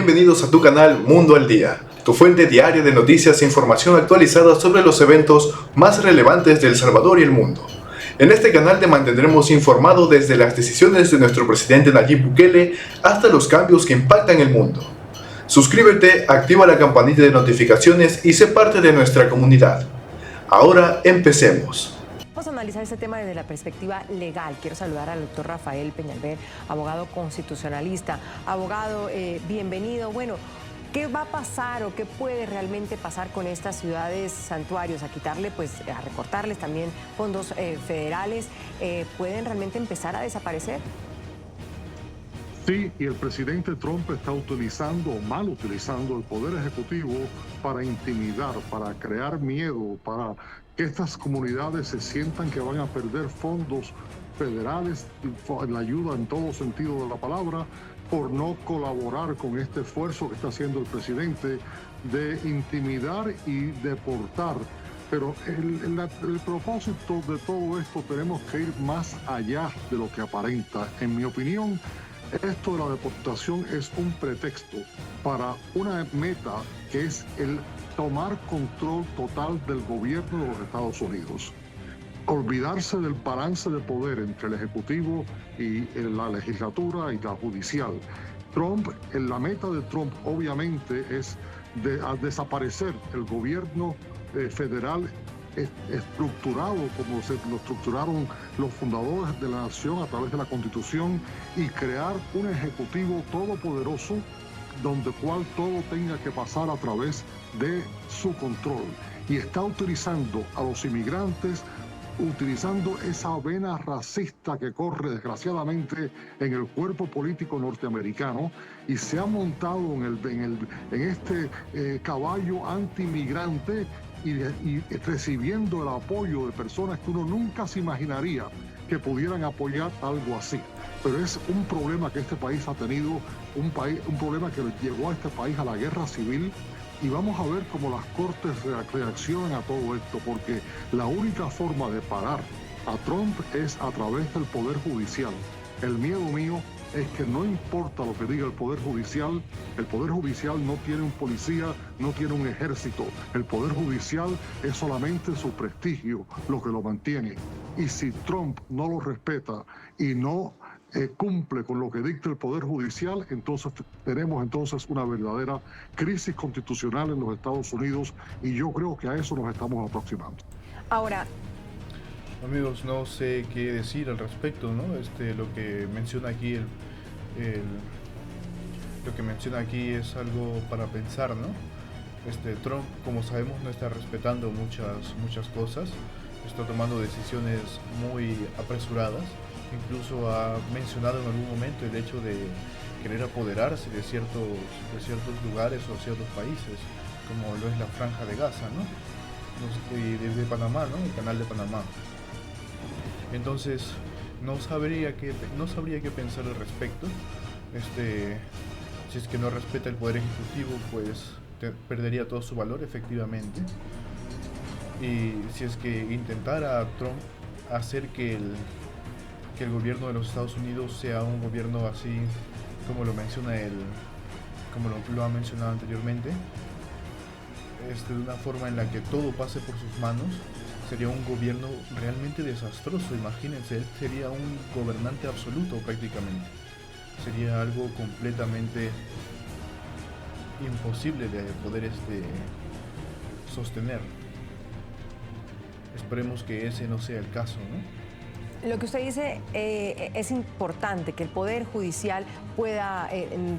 bienvenidos a tu canal Mundo al Día, tu fuente diaria de noticias e información actualizada sobre los eventos más relevantes de El Salvador y el mundo. En este canal te mantendremos informado desde las decisiones de nuestro presidente Nayib Bukele hasta los cambios que impactan el mundo. Suscríbete, activa la campanita de notificaciones y sé parte de nuestra comunidad. Ahora empecemos. Vamos a analizar este tema desde la perspectiva legal. Quiero saludar al doctor Rafael Peñalver, abogado constitucionalista. Abogado, bienvenido. Bueno, ¿qué va a pasar o qué puede realmente pasar con estas ciudades santuarios? A quitarle, pues, a recortarles también fondos federales. ¿Pueden realmente empezar a desaparecer? Sí, y el presidente Trump está utilizando o mal utilizando el poder ejecutivo para intimidar, para crear miedo, para que estas comunidades se sientan que van a perder fondos federales, la ayuda en todo sentido de la palabra, por no colaborar con este esfuerzo que está haciendo el presidente de intimidar y deportar. Pero el propósito de todo esto tenemos que ir más allá de lo que aparenta. En mi opinión, esto de la deportación es un pretexto para una meta que es el tomar control total del gobierno de los Estados Unidos. Olvidarse del balance de poder entre el Ejecutivo y la legislatura y la judicial. La meta de Trump obviamente es desaparecer el gobierno federal estructurado como lo estructuraron los fundadores de la nación a través de la Constitución y crear un ejecutivo todopoderoso donde cual todo tenga que pasar a través de su control. Y está utilizando a los inmigrantes, utilizando esa vena racista que corre desgraciadamente en el cuerpo político norteamericano y se ha montado en este caballo anti-inmigrante y recibiendo el apoyo de personas que uno nunca se imaginaría que pudieran apoyar algo así. Pero es un problema que este país ha tenido, un problema que llevó a este país a la guerra civil, y vamos a ver cómo las cortes reaccionan a todo esto, porque la única forma de parar a Trump es a través del Poder Judicial. El miedo mío es que no importa lo que diga el Poder Judicial no tiene un policía, no tiene un ejército. El Poder Judicial es solamente su prestigio lo que lo mantiene. Y si Trump no lo respeta y no cumple con lo que dicta el Poder Judicial, entonces tenemos una verdadera crisis constitucional en los Estados Unidos, y yo creo que a eso nos estamos aproximando. Ahora, amigos, no sé qué decir al respecto, ¿no? Lo que menciona aquí lo que menciona aquí es algo para pensar, ¿no? Trump, como sabemos, no está respetando muchas cosas, está tomando decisiones muy apresuradas. Incluso ha mencionado en algún momento el hecho de querer apoderarse de ciertos lugares o ciertos países, como lo es la Franja de Gaza, ¿no? Y desde Panamá, ¿no? El canal de Panamá. Entonces, no sabría qué pensar al respecto. Si es que no respeta el poder ejecutivo, pues perdería todo su valor, efectivamente. Y si es que intentara Trump hacer que el gobierno de los Estados Unidos sea un gobierno así como lo menciona como lo ha mencionado anteriormente, de una forma en la que todo pase por sus manos, sería un gobierno realmente desastroso. Imagínense, él sería un gobernante absoluto prácticamente. Sería algo completamente imposible de poder sostener. Esperemos que ese no sea el caso, ¿no? lo que usted dice es importante que el Poder Judicial pueda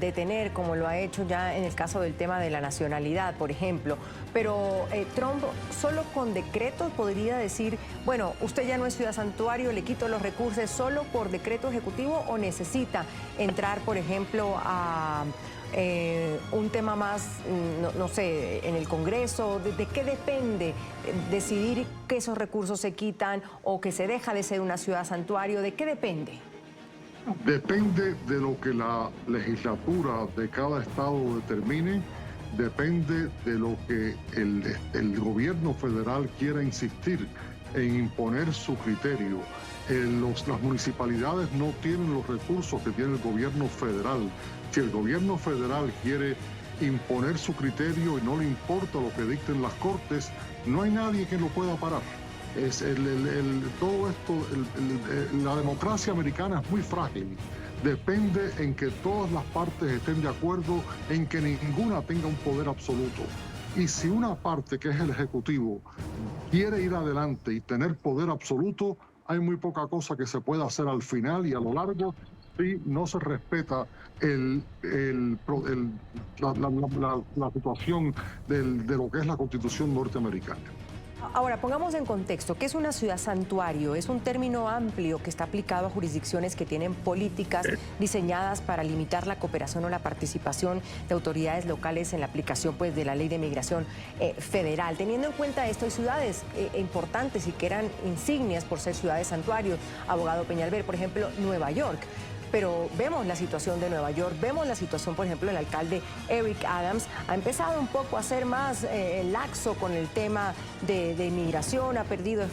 detener, como lo ha hecho ya en el caso del tema de la nacionalidad, por ejemplo. Pero Trump solo con decretos podría decir, bueno, usted ya no es ciudad santuario, le quito los recursos solo por decreto ejecutivo, o necesita entrar, por ejemplo, a un tema más, no sé, en el Congreso. ¿De qué depende decidir que esos recursos se quitan o que se deja de ser una ciudad santuario? ¿De qué depende? Depende de lo que la legislatura de cada estado determine, depende de lo que el gobierno federal quiera insistir en imponer su criterio. Las municipalidades no tienen los recursos que tiene el gobierno federal. Si el gobierno federal quiere imponer su criterio y no le importa lo que dicten las cortes, no hay nadie que lo pueda parar. Todo esto, la democracia americana es muy frágil. Depende en que todas las partes estén de acuerdo en que ninguna tenga un poder absoluto. Y si una parte, que es el Ejecutivo, quiere ir adelante y tener poder absoluto, hay muy poca cosa que se pueda hacer al final y a lo largo si no se respeta la situación de lo que es la Constitución norteamericana. Ahora, pongamos en contexto, ¿qué es una ciudad santuario? Es un término amplio que está aplicado a jurisdicciones que tienen políticas diseñadas para limitar la cooperación o la participación de autoridades locales en la aplicación, pues, de la ley de migración federal. Teniendo en cuenta esto, hay ciudades importantes y que eran insignias por ser ciudades santuarios. Abogado Peñalver, por ejemplo, Nueva York. Pero vemos la situación de Nueva York, vemos la situación, por ejemplo, del alcalde Eric Adams. Ha empezado un poco a ser más laxo con el tema de inmigración, ha perdido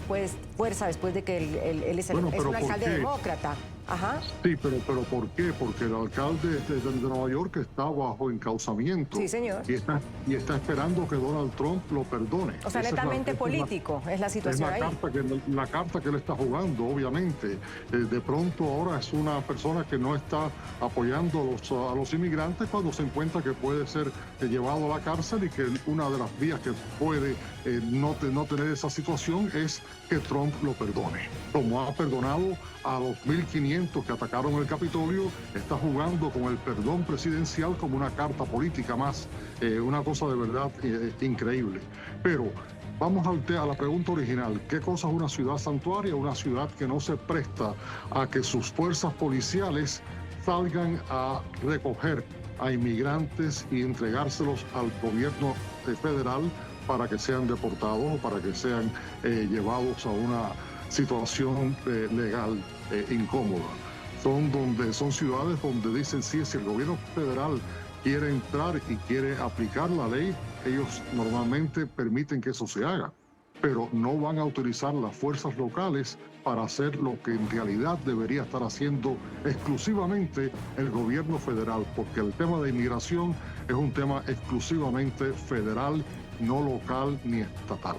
fuerza después de que él es un alcalde demócrata. Ajá. Sí, pero ¿por qué? Porque el alcalde de Nueva York está bajo encauzamiento. Sí, señor. Y está esperando que Donald Trump lo perdone. O sea, netamente político es la situación ahí. La carta que él está jugando, obviamente. De pronto ahora es una persona que no está apoyando a los inmigrantes cuando se encuentra que puede ser llevado a la cárcel y que una de las vías que puede no tener esa situación es que Trump lo perdone. Como ha perdonado a los 1.500 que atacaron el Capitolio, está jugando con el perdón presidencial como una carta política más, una cosa de verdad increíble. Pero vamos a la pregunta original. ¿Qué cosa es una ciudad santuaria? Una ciudad que no se presta a que sus fuerzas policiales salgan a recoger a inmigrantes y entregárselos al gobierno federal para que sean deportados o para que sean llevados a una situación legal incómoda. Son ciudades donde dicen sí, si el gobierno federal quiere entrar y quiere aplicar la ley, ellos normalmente permiten que eso se haga, pero no van a utilizar las fuerzas locales para hacer lo que en realidad debería estar haciendo exclusivamente el gobierno federal, porque el tema de inmigración es un tema exclusivamente federal, no local ni estatal.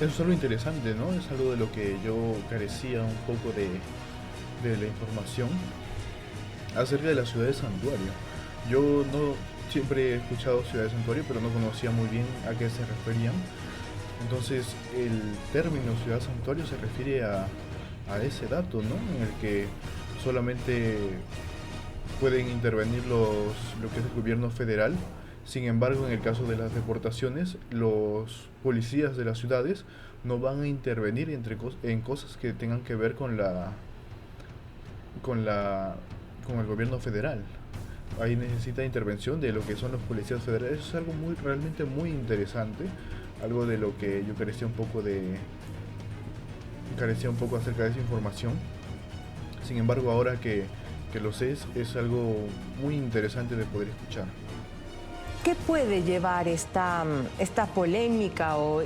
Eso es algo interesante, ¿no? Es algo de lo que yo carecía un poco de la información acerca de la ciudad de santuario. Yo no siempre he escuchado ciudad de santuario, pero no conocía muy bien a qué se referían. Entonces, el término ciudad santuario se refiere a ese dato, ¿no? En el que solamente pueden intervenir lo que es el gobierno federal. Sin embargo, en el caso de las deportaciones, los policías de las ciudades no van a intervenir en cosas que tengan que ver con el gobierno federal. Ahí necesita intervención de lo que son los policías federales. Eso es algo realmente muy interesante, algo de lo que yo carecía un poco acerca de esa información. Sin embargo, ahora que lo sé, es algo muy interesante de poder escuchar. ¿Qué puede llevar esta polémica o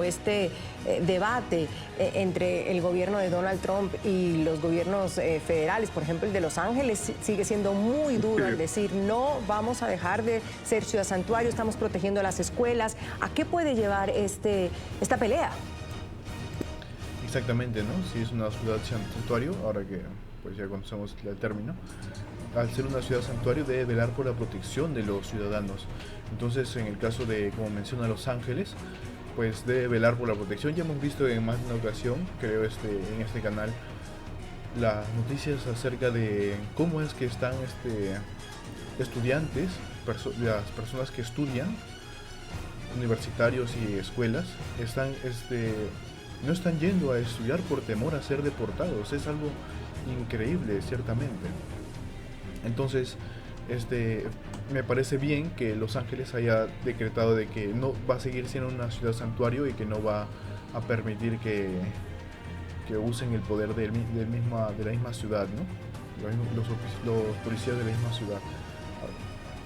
este debate entre el gobierno de Donald Trump y los gobiernos federales? Por ejemplo, el de Los Ángeles sigue siendo muy duro al decir no vamos a dejar de ser ciudad santuario, estamos protegiendo las escuelas. ¿A qué puede llevar esta pelea? Exactamente, ¿no? Si es una ciudad santuario, ahora que pues ya conocemos el término, al ser una ciudad santuario debe velar por la protección de los ciudadanos. Entonces, en el caso de, como menciona, Los Ángeles, pues debe velar por la protección. Ya hemos visto en más de una ocasión, creo en este canal, las noticias acerca de cómo es que están estudiantes, las personas que estudian, universitarios y escuelas, no están yendo a estudiar por temor a ser deportados. Es algo increíble, ciertamente. Entonces, me parece bien que Los Ángeles haya decretado de que no va a seguir siendo una ciudad santuario y que no va a permitir que usen el poder de la misma ciudad, ¿no? Los policías de la misma ciudad.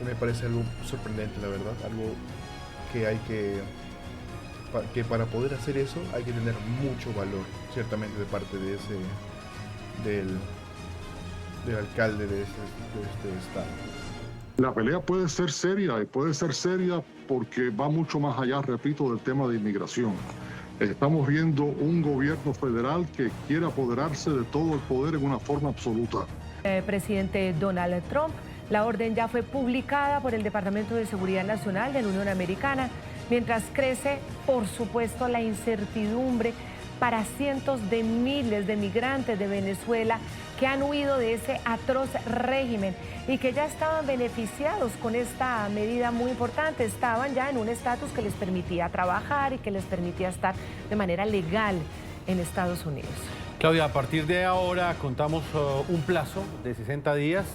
Me parece algo sorprendente, la verdad, algo que hay que para poder hacer eso hay que tener mucho valor, ciertamente, de parte de del alcalde de este estado. La pelea puede ser seria, y puede ser seria porque va mucho más allá, repito, del tema de inmigración. Estamos viendo un gobierno federal que quiere apoderarse de todo el poder en una forma absoluta. Presidente Donald Trump, la orden ya fue publicada por el Departamento de Seguridad Nacional de la Unión Americana, mientras crece, por supuesto, la incertidumbre para cientos de miles de migrantes de Venezuela que han huido de ese atroz régimen y que ya estaban beneficiados con esta medida muy importante. Estaban ya en un estatus que les permitía trabajar y que les permitía estar de manera legal en Estados Unidos. Claudia, a partir de ahora contamos un plazo de 60 días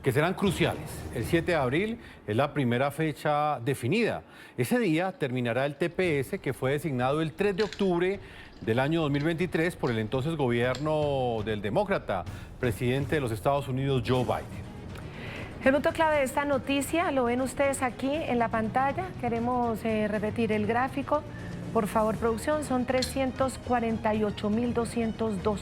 que serán cruciales. El 7 de abril es la primera fecha definida. Ese día terminará el TPS que fue designado el 3 de octubre del año 2023 por el entonces gobierno del demócrata, presidente de los Estados Unidos, Joe Biden. El punto clave de esta noticia lo ven ustedes aquí en la pantalla. Queremos repetir el gráfico. Por favor, producción, son 348.202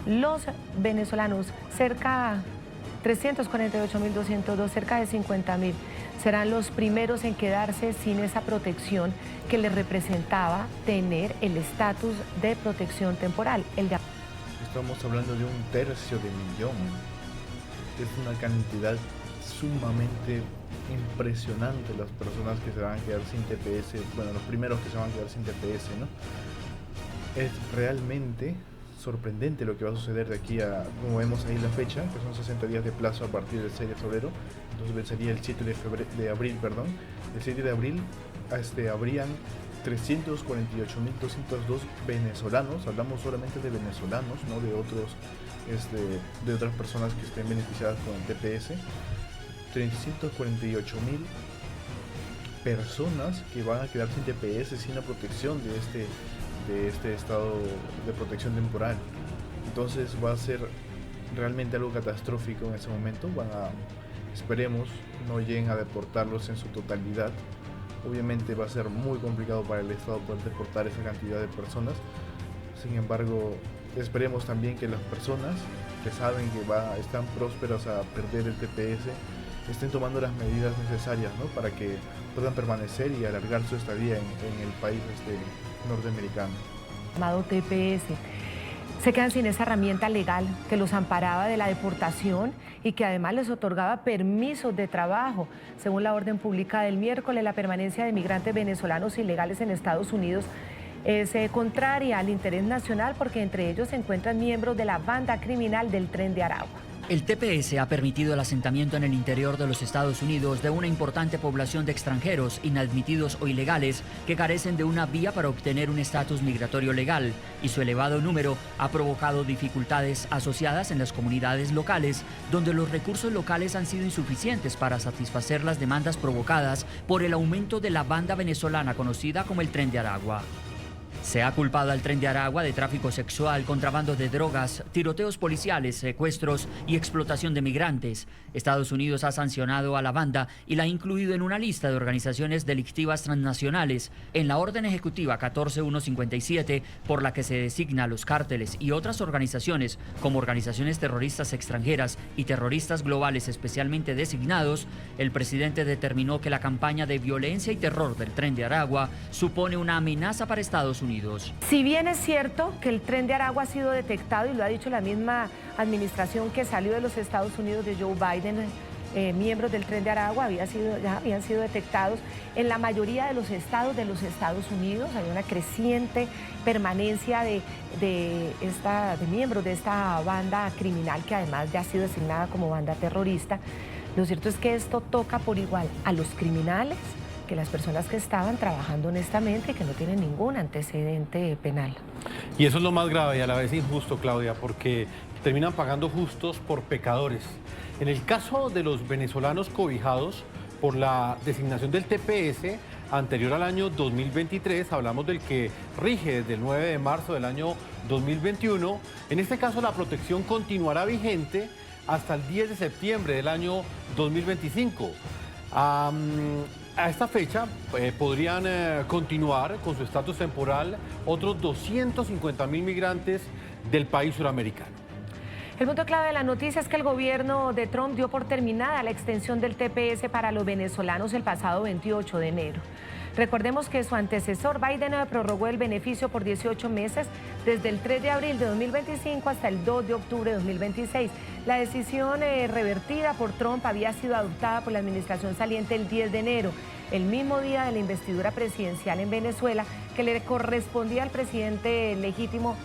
los venezolanos, 348.202, cerca de 50.000. Serán los primeros en quedarse sin esa protección que les representaba tener el estatus de protección temporal. Estamos hablando de 1/3 de millón. Es una cantidad sumamente impresionante las personas que se van a quedar sin TPS, bueno, los primeros que se van a quedar sin TPS, ¿no? Es realmente sorprendente lo que va a suceder de aquí a, como vemos ahí la fecha, que son 60 días de plazo a partir del 6 de febrero, entonces vencería el 7 de abril, perdón. El 7 de abril habrían 348.202 venezolanos, hablamos solamente de venezolanos, no de otras personas que estén beneficiadas con el TPS. 348.000 personas que van a quedar sin TPS, sin la protección de este estado de protección temporal. Entonces va a ser realmente algo catastrófico en ese momento. Esperemos no lleguen a deportarlos en su totalidad. Obviamente va a ser muy complicado para el Estado poder deportar esa cantidad de personas. Sin embargo, esperemos también que las personas que saben que están prósperas a perder el TPS estén tomando las medidas necesarias, ¿no?, para que puedan permanecer y alargar su estadía en el país norteamericano. Llamado TPS. Se quedan sin esa herramienta legal que los amparaba de la deportación y que además les otorgaba permisos de trabajo. Según la orden pública del miércoles, la permanencia de migrantes venezolanos ilegales en Estados Unidos es contraria al interés nacional porque entre ellos se encuentran miembros de la banda criminal del Tren de Aragua. El TPS ha permitido el asentamiento en el interior de los Estados Unidos de una importante población de extranjeros, inadmitidos o ilegales, que carecen de una vía para obtener un estatus migratorio legal, y su elevado número ha provocado dificultades asociadas en las comunidades locales, donde los recursos locales han sido insuficientes para satisfacer las demandas provocadas por el aumento de la banda venezolana conocida como el Tren de Aragua. Se ha culpado al Tren de Aragua de tráfico sexual, contrabando de drogas, tiroteos policiales, secuestros y explotación de migrantes. Estados Unidos ha sancionado a la banda y la ha incluido en una lista de organizaciones delictivas transnacionales en la Orden Ejecutiva 14157, por la que se designa a los cárteles y otras organizaciones como organizaciones terroristas extranjeras y terroristas globales especialmente designados. El presidente determinó que la campaña de violencia y terror del Tren de Aragua supone una amenaza para Estados Unidos. Si bien es cierto que el Tren de Aragua ha sido detectado, y lo ha dicho la misma administración que salió de los Estados Unidos de Joe Biden, miembros del Tren de Aragua ya habían sido detectados en la mayoría de los estados Unidos. Hay una creciente permanencia de miembros de esta banda criminal, que además ya ha sido designada como banda terrorista. Lo cierto es que esto toca por igual a los criminales que las personas que estaban trabajando honestamente y que no tienen ningún antecedente penal. Y eso es lo más grave y a la vez injusto, Claudia, porque terminan pagando justos por pecadores. En el caso de los venezolanos cobijados por la designación del TPS anterior al año 2023, hablamos del que rige desde el 9 de marzo del año 2021, en este caso la protección continuará vigente hasta el 10 de septiembre del año 2025. a esta fecha podrían continuar con su estatus temporal otros 250.000 migrantes del país suramericano. El punto clave de la noticia es que el gobierno de Trump dio por terminada la extensión del TPS para los venezolanos el pasado 28 de enero. Recordemos que su antecesor Biden prorrogó el beneficio por 18 meses desde el 3 de abril de 2025 hasta el 2 de octubre de 2026. La decisión revertida por Trump había sido adoptada por la administración saliente el 10 de enero, el mismo día de la investidura presidencial en Venezuela, que le correspondía al presidente legítimo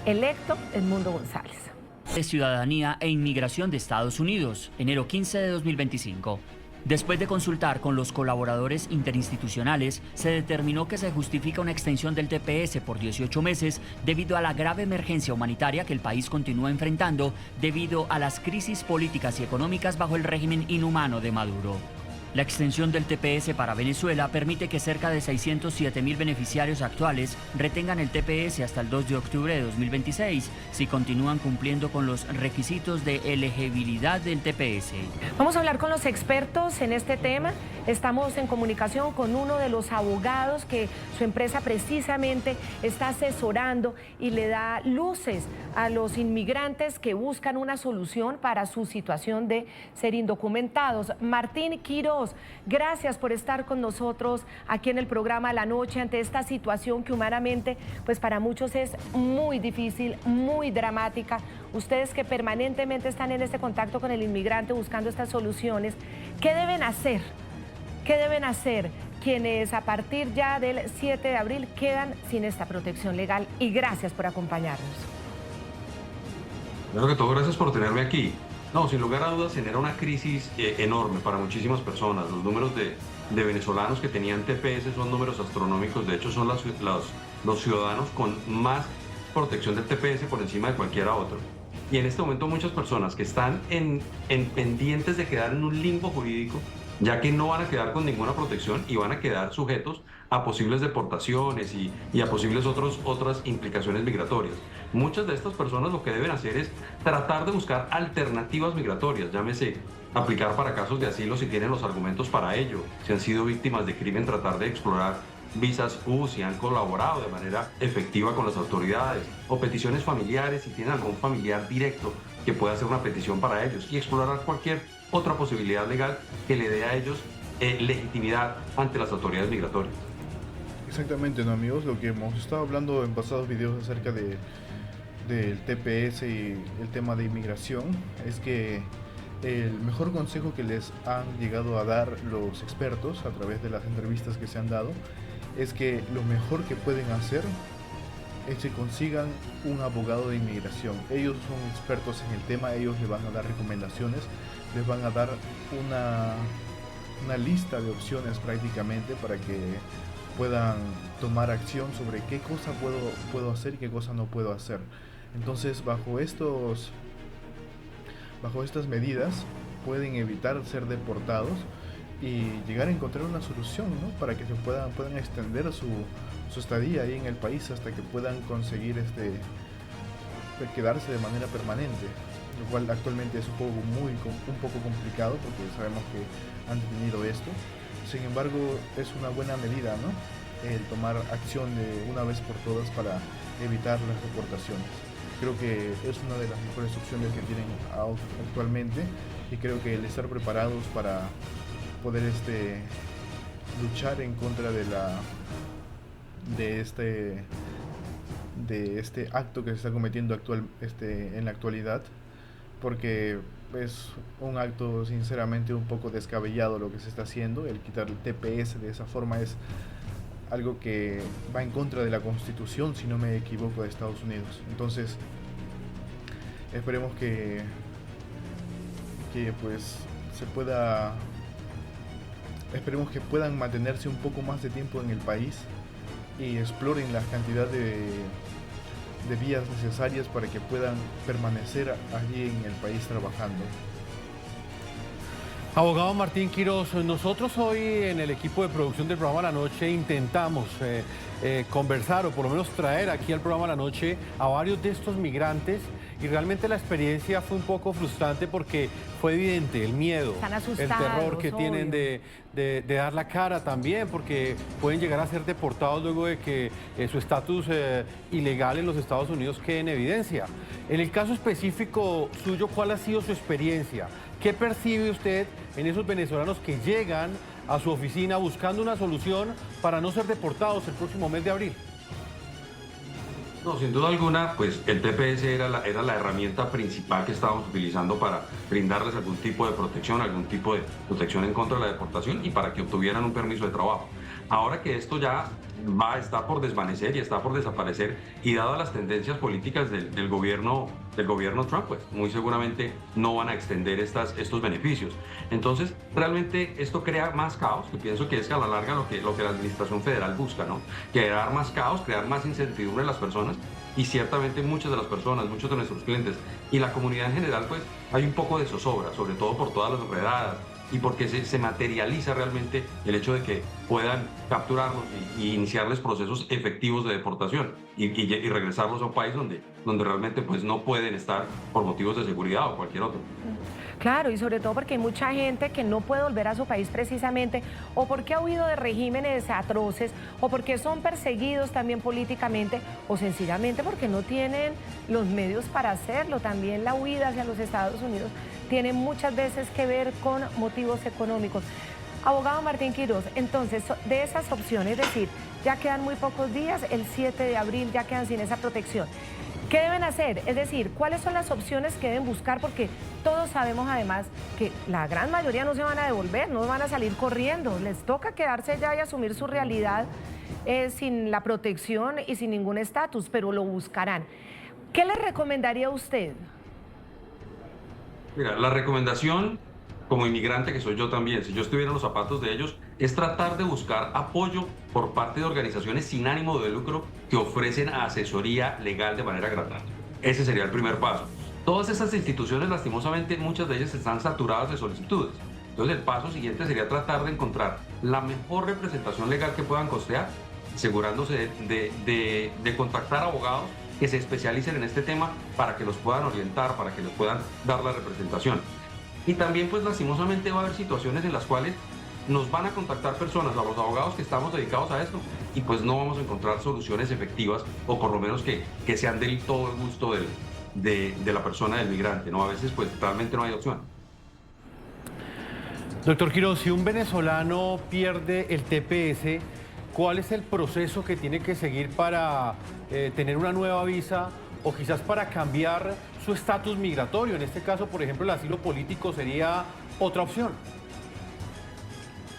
electo Edmundo González. De Ciudadanía e Inmigración de Estados Unidos, enero 15 de 2025. Después de consultar con los colaboradores interinstitucionales, se determinó que se justifica una extensión del TPS por 18 meses debido a la grave emergencia humanitaria que el país continúa enfrentando debido a las crisis políticas y económicas bajo el régimen inhumano de Maduro. La extensión del TPS para Venezuela permite que cerca de 607.000 beneficiarios actuales retengan el TPS hasta el 2 de octubre de 2026 si continúan cumpliendo con los requisitos de elegibilidad del TPS. Vamos a hablar con los expertos en este tema. Estamos en comunicación con uno de los abogados que su empresa precisamente está asesorando y le da luces a los inmigrantes que buscan una solución para su situación de ser indocumentados. Martín Quiroz, gracias por estar con nosotros aquí en el programa La Noche ante esta situación que humanamente, pues para muchos es muy difícil, muy dramática. Ustedes que permanentemente están en este contacto con el inmigrante buscando estas soluciones, ¿qué deben hacer? ¿Qué deben hacer quienes a partir ya del 7 de abril quedan sin esta protección legal? Y gracias por acompañarnos. Primero que todo, gracias por tenerme aquí. No, sin lugar a dudas genera una crisis enorme para muchísimas personas. Los números de venezolanos que tenían TPS son números astronómicos. De hecho, son los ciudadanos con más protección del TPS por encima de cualquiera otro. Y en este momento muchas personas que están en pendientes de quedar en un limbo jurídico, ya que no van a quedar con ninguna protección y van a quedar sujetos a posibles deportaciones y a posibles otras implicaciones migratorias. Muchas de estas personas lo que deben hacer es tratar de buscar alternativas migratorias, llámese aplicar para casos de asilo si tienen los argumentos para ello, si han sido víctimas de crimen, tratar de explorar visas U, si han colaborado de manera efectiva con las autoridades, o peticiones familiares si tienen algún familiar directo que pueda hacer una petición para ellos, y explorar cualquier otra posibilidad legal que le dé a ellos legitimidad ante las autoridades migratorias. Exactamente, ¿no, amigos? Lo que hemos estado hablando en pasados videos acerca del TPS y el tema de inmigración es que el mejor consejo que les han llegado a dar los expertos a través de las entrevistas que se han dado es que lo mejor que pueden hacer es que consigan un abogado de inmigración. Ellos son expertos en el tema, ellos les van a dar recomendaciones, les van a dar una lista de opciones prácticamente para que puedan tomar acción sobre qué cosa puedo hacer y qué cosa no puedo hacer. Entonces, bajo estas medidas pueden evitar ser deportados y llegar a encontrar una solución, ¿no? Para que se puedan extender su estadía ahí en el país hasta que puedan conseguir quedarse de manera permanente, lo cual actualmente es un poco complicado porque sabemos que han tenido esto. Sin embargo, es una buena medida, ¿no? El tomar acción de una vez por todas para evitar las deportaciones. Creo que es una de las mejores opciones que tienen actualmente y creo que el estar preparados para poder luchar en contra de este acto que se está cometiendo en la actualidad, porque es un acto sinceramente un poco descabellado lo que se está haciendo. El quitar el TPS de esa forma es algo que va en contra de la Constitución, si no me equivoco, de Estados Unidos. Entonces esperemos que pues esperemos que puedan mantenerse un poco más de tiempo en el país y exploren la cantidad de vías necesarias para que puedan permanecer allí en el país trabajando. Abogado Martín Quiroz, nosotros hoy en el equipo de producción del programa La Noche intentamos conversar o por lo menos traer aquí al programa La Noche a varios de estos migrantes y realmente la experiencia fue un poco frustrante porque fue evidente el miedo, el terror que tienen de dar la cara también, porque pueden llegar a ser deportados luego de que su estatus ilegal en los Estados Unidos quede en evidencia. En el caso específico suyo, ¿cuál ha sido su experiencia? ¿Qué percibe usted en esos venezolanos que llegan a su oficina buscando una solución para no ser deportados el próximo mes de abril? No, sin duda alguna, pues el TPS era la herramienta principal que estábamos utilizando para brindarles algún tipo de protección en contra de la deportación y para que obtuvieran un permiso de trabajo. Ahora que esto ya está por desvanecer y está por desaparecer, y dadas las tendencias políticas del gobierno Trump, pues muy seguramente no van a extender estos beneficios. Entonces, realmente esto crea más caos, que pienso que es a la larga lo que la administración federal busca, ¿no? Crear más caos, crear más incertidumbre en las personas, y ciertamente muchas de las personas, muchos de nuestros clientes y la comunidad en general, pues hay un poco de zozobra, sobre todo por todas las redadas, y porque se materializa realmente el hecho de que puedan capturarlos y iniciarles procesos efectivos de deportación y regresarlos a un país donde realmente pues no pueden estar por motivos de seguridad o cualquier otro. Claro, y sobre todo porque hay mucha gente que no puede volver a su país precisamente o porque ha huido de regímenes atroces o porque son perseguidos también políticamente o sencillamente porque no tienen los medios para hacerlo. También la huida hacia los Estados Unidos tiene muchas veces que ver con motivos económicos. Abogado Martín Quiroz, entonces, de esas opciones, es decir, ya quedan muy pocos días, el 7 de abril ya quedan sin esa protección. ¿Qué deben hacer? Es decir, ¿cuáles son las opciones que deben buscar? Porque todos sabemos además que la gran mayoría no se van a devolver, no van a salir corriendo, les toca quedarse allá y asumir su realidad sin la protección y sin ningún estatus, pero lo buscarán. ¿Qué le recomendaría a usted? Mira, la recomendación, como inmigrante que soy yo también, si yo estuviera en los zapatos de ellos, es tratar de buscar apoyo por parte de organizaciones sin ánimo de lucro que ofrecen asesoría legal de manera gratuita. Ese sería el primer paso. Todas estas instituciones, lastimosamente, muchas de ellas están saturadas de solicitudes. Entonces, el paso siguiente sería tratar de encontrar la mejor representación legal que puedan costear, asegurándose de contactar abogados que se especialicen en este tema para que los puedan orientar, para que les puedan dar la representación. Y también, pues lastimosamente va a haber situaciones en las cuales nos van a contactar personas, a los abogados que estamos dedicados a esto, y pues no vamos a encontrar soluciones efectivas, o por lo menos que sean del todo el gusto de la persona, del migrante, ¿no? A veces pues realmente no hay opción. Doctor Quiroz, si un venezolano pierde el TPS, ¿cuál es el proceso que tiene que seguir para tener una nueva visa o quizás para cambiar su estatus migratorio? En este caso, por ejemplo, el asilo político sería otra opción.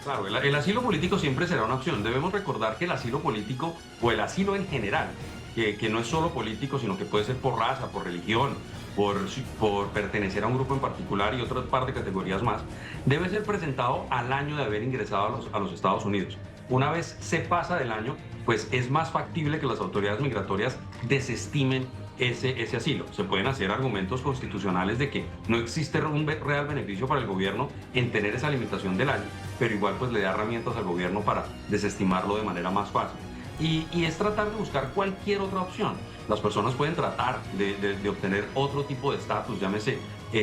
Claro, el asilo político siempre será una opción. Debemos recordar que el asilo político, o el asilo en general, que no es solo político, sino que puede ser por raza, por religión, por pertenecer a un grupo en particular y otras par de categorías más, debe ser presentado al año de haber ingresado a los Estados Unidos. Una vez se pasa del año, pues es más factible que las autoridades migratorias desestimen ese asilo. Se pueden hacer argumentos constitucionales de que no existe un real beneficio para el gobierno en tener esa limitación del año, pero igual pues le da herramientas al gobierno para desestimarlo de manera más fácil. Y es tratar de buscar cualquier otra opción. Las personas pueden tratar de obtener otro tipo de estatus, llámese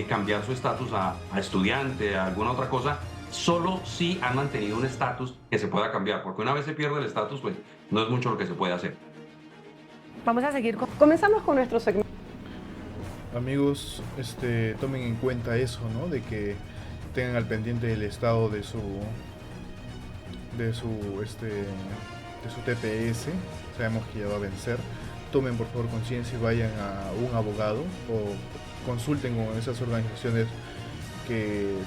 cambiar su estatus a estudiante, a alguna otra cosa, solo si han mantenido un estatus que se pueda cambiar, porque una vez se pierde el estatus, pues no es mucho lo que se puede hacer. Vamos a seguir Comenzamos con nuestro segmento. Amigos, tomen en cuenta eso, ¿no? De que tengan al pendiente el estado de su TPS. Sabemos que ya va a vencer. Tomen por favor conciencia y vayan a un abogado o consulten con esas organizaciones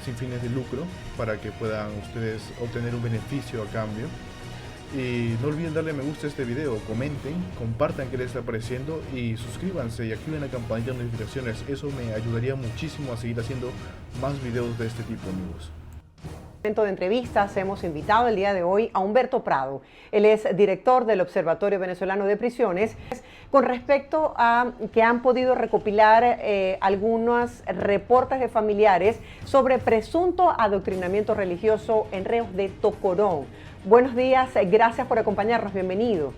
sin fines de lucro para que puedan ustedes obtener un beneficio a cambio. Y no olviden darle me gusta a este video, comenten, compartan qué les está pareciendo y suscríbanse y activen la campanita de notificaciones. Eso me ayudaría muchísimo a seguir haciendo más videos de este tipo, amigos. De entrevistas hemos invitado el día de hoy a Humberto Prado. Él es director del Observatorio Venezolano de Prisiones, con respecto a que han podido recopilar algunos reportes de familiares sobre presunto adoctrinamiento religioso en reos de Tocorón. Buenos días, gracias por acompañarnos, bienvenido.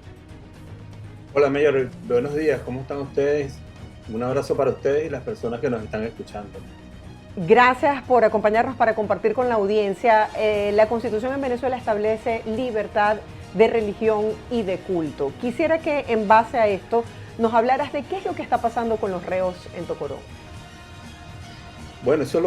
Hola Mayor, buenos días, ¿cómo están ustedes? Un abrazo para ustedes y las personas que nos están escuchando. Gracias por acompañarnos para compartir con la audiencia. La Constitución en Venezuela establece libertad de religión y de culto. Quisiera que en base a esto nos hablaras de qué es lo que está pasando con los reos en Tocorón. Bueno, eso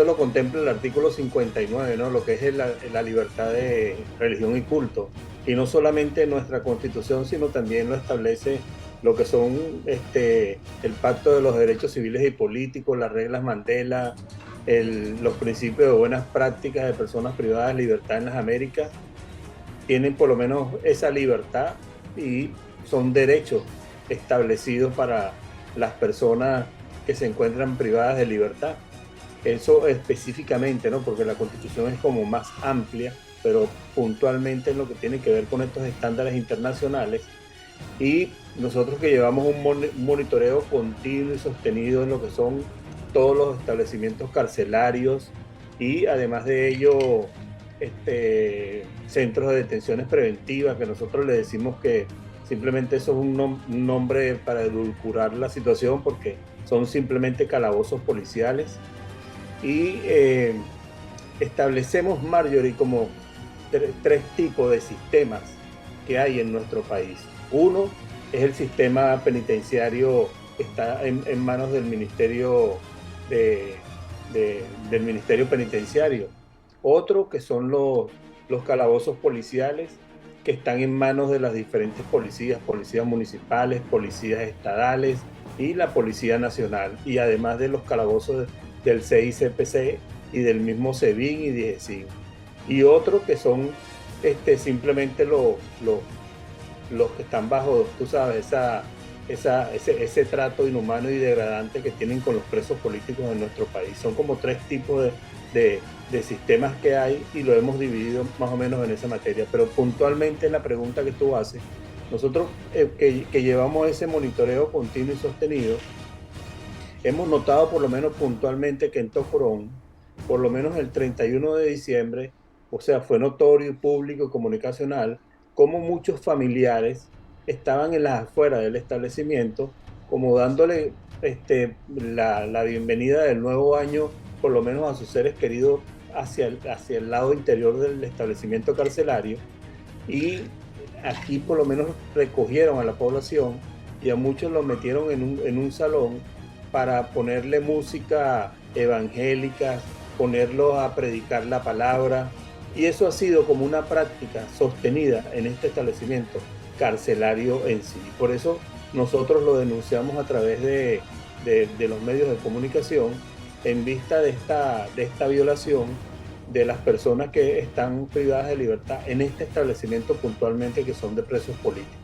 lo contempla el artículo 59, ¿no? Lo que es la libertad de religión y culto. Y no solamente nuestra Constitución, sino también lo establece lo que son el Pacto de los Derechos Civiles y Políticos, las reglas Mandela, los principios de buenas prácticas de personas privadas de libertad en las Américas. Tienen por lo menos esa libertad y son derechos establecidos para las personas que se encuentran privadas de libertad. Eso específicamente, ¿no? Porque la Constitución es como más amplia, pero puntualmente en lo que tiene que ver con estos estándares internacionales. Y nosotros que llevamos un monitoreo continuo y sostenido en lo que son todos los establecimientos carcelarios y además de ello centros de detenciones preventivas, que nosotros le decimos que simplemente eso es un nombre para edulcorar la situación, porque son simplemente calabozos policiales. Y establecemos, Marjorie, como tres tipos de sistemas que hay en nuestro país. Uno es el sistema penitenciario que está en manos del Ministerio del Ministerio Penitenciario. Otro que son los calabozos policiales, que están en manos de las diferentes policías municipales, policías estadales y la Policía Nacional, y además de los calabozos del CICPC y del mismo SEBIN y DIGESIN. Y otro que son simplemente los que están bajo, tú sabes, ese trato inhumano y degradante que tienen con los presos políticos en nuestro país. Son como tres tipos de sistemas que hay y lo hemos dividido más o menos en esa materia. Pero puntualmente en la pregunta que tú haces, nosotros que llevamos ese monitoreo continuo y sostenido, hemos notado por lo menos puntualmente que en Tocorón, por lo menos el 31 de diciembre, o sea, fue notorio, público y comunicacional, como muchos familiares estaban en las afueras del establecimiento, como dándole la bienvenida del nuevo año, por lo menos a sus seres queridos, hacia el lado interior del establecimiento carcelario. Y aquí por lo menos recogieron a la población y a muchos los metieron en un salón para ponerle música evangélica, ponerlos a predicar la palabra. Y eso ha sido como una práctica sostenida en este establecimiento carcelario en sí. Por eso nosotros lo denunciamos a través de los medios de comunicación en vista de esta violación de las personas que están privadas de libertad en este establecimiento puntualmente, que son de presos políticos.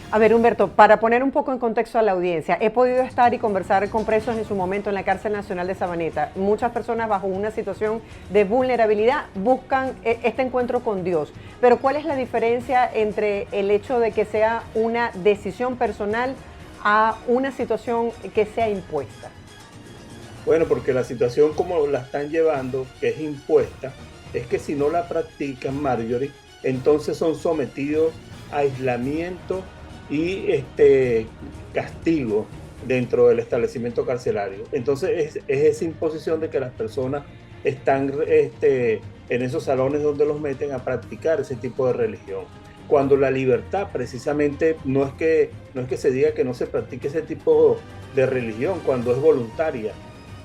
A ver, Humberto, para poner un poco en contexto a la audiencia, he podido estar y conversar con presos en su momento en la Cárcel Nacional de Sabaneta. Muchas personas bajo una situación de vulnerabilidad buscan este encuentro con Dios. Pero ¿cuál es la diferencia entre el hecho de que sea una decisión personal a una situación que sea impuesta? Bueno, porque la situación como la están llevando, que es impuesta, es que si no la practican, Marjorie, entonces son sometidos a aislamiento y castigo dentro del establecimiento carcelario. Entonces es esa imposición de que las personas están en esos salones donde los meten a practicar ese tipo de religión. Cuando la libertad precisamente no es que se diga que no se practique ese tipo de religión cuando es voluntaria,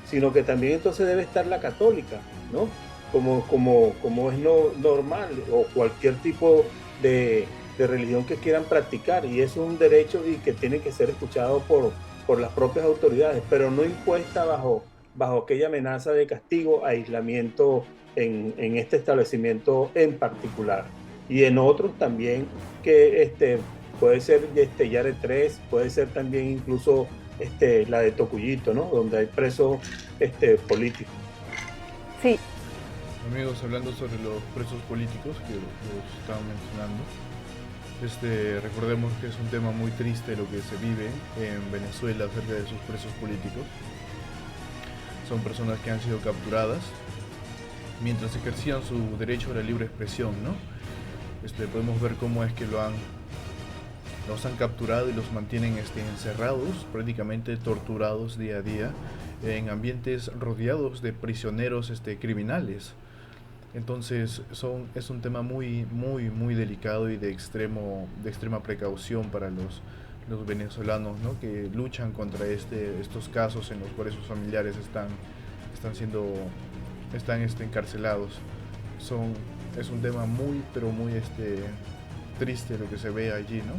sino que también entonces debe estar la católica, ¿no? Como es normal, o cualquier tipo de religión que quieran practicar, y es un derecho y que tiene que ser escuchado por las propias autoridades, pero no impuesta bajo aquella amenaza de castigo, aislamiento en este establecimiento en particular. Y en otros también, que puede ser Yare 3, puede ser también incluso la de Tocuyito, ¿no? Donde hay presos políticos. Sí. Amigos, hablando sobre los presos políticos que los estaban mencionando, recordemos que es un tema muy triste lo que se vive en Venezuela acerca de sus presos políticos. Son personas que han sido capturadas mientras ejercían su derecho a la libre expresión, ¿no? Podemos ver cómo es que los han capturado y los mantienen encerrados, prácticamente torturados día a día, en ambientes rodeados de prisioneros criminales. Entonces es un tema muy delicado y de extrema precaución para los venezolanos, ¿no? Que luchan contra estos casos en los cuales sus familiares están encarcelados. Es un tema muy triste lo que se ve allí, ¿no?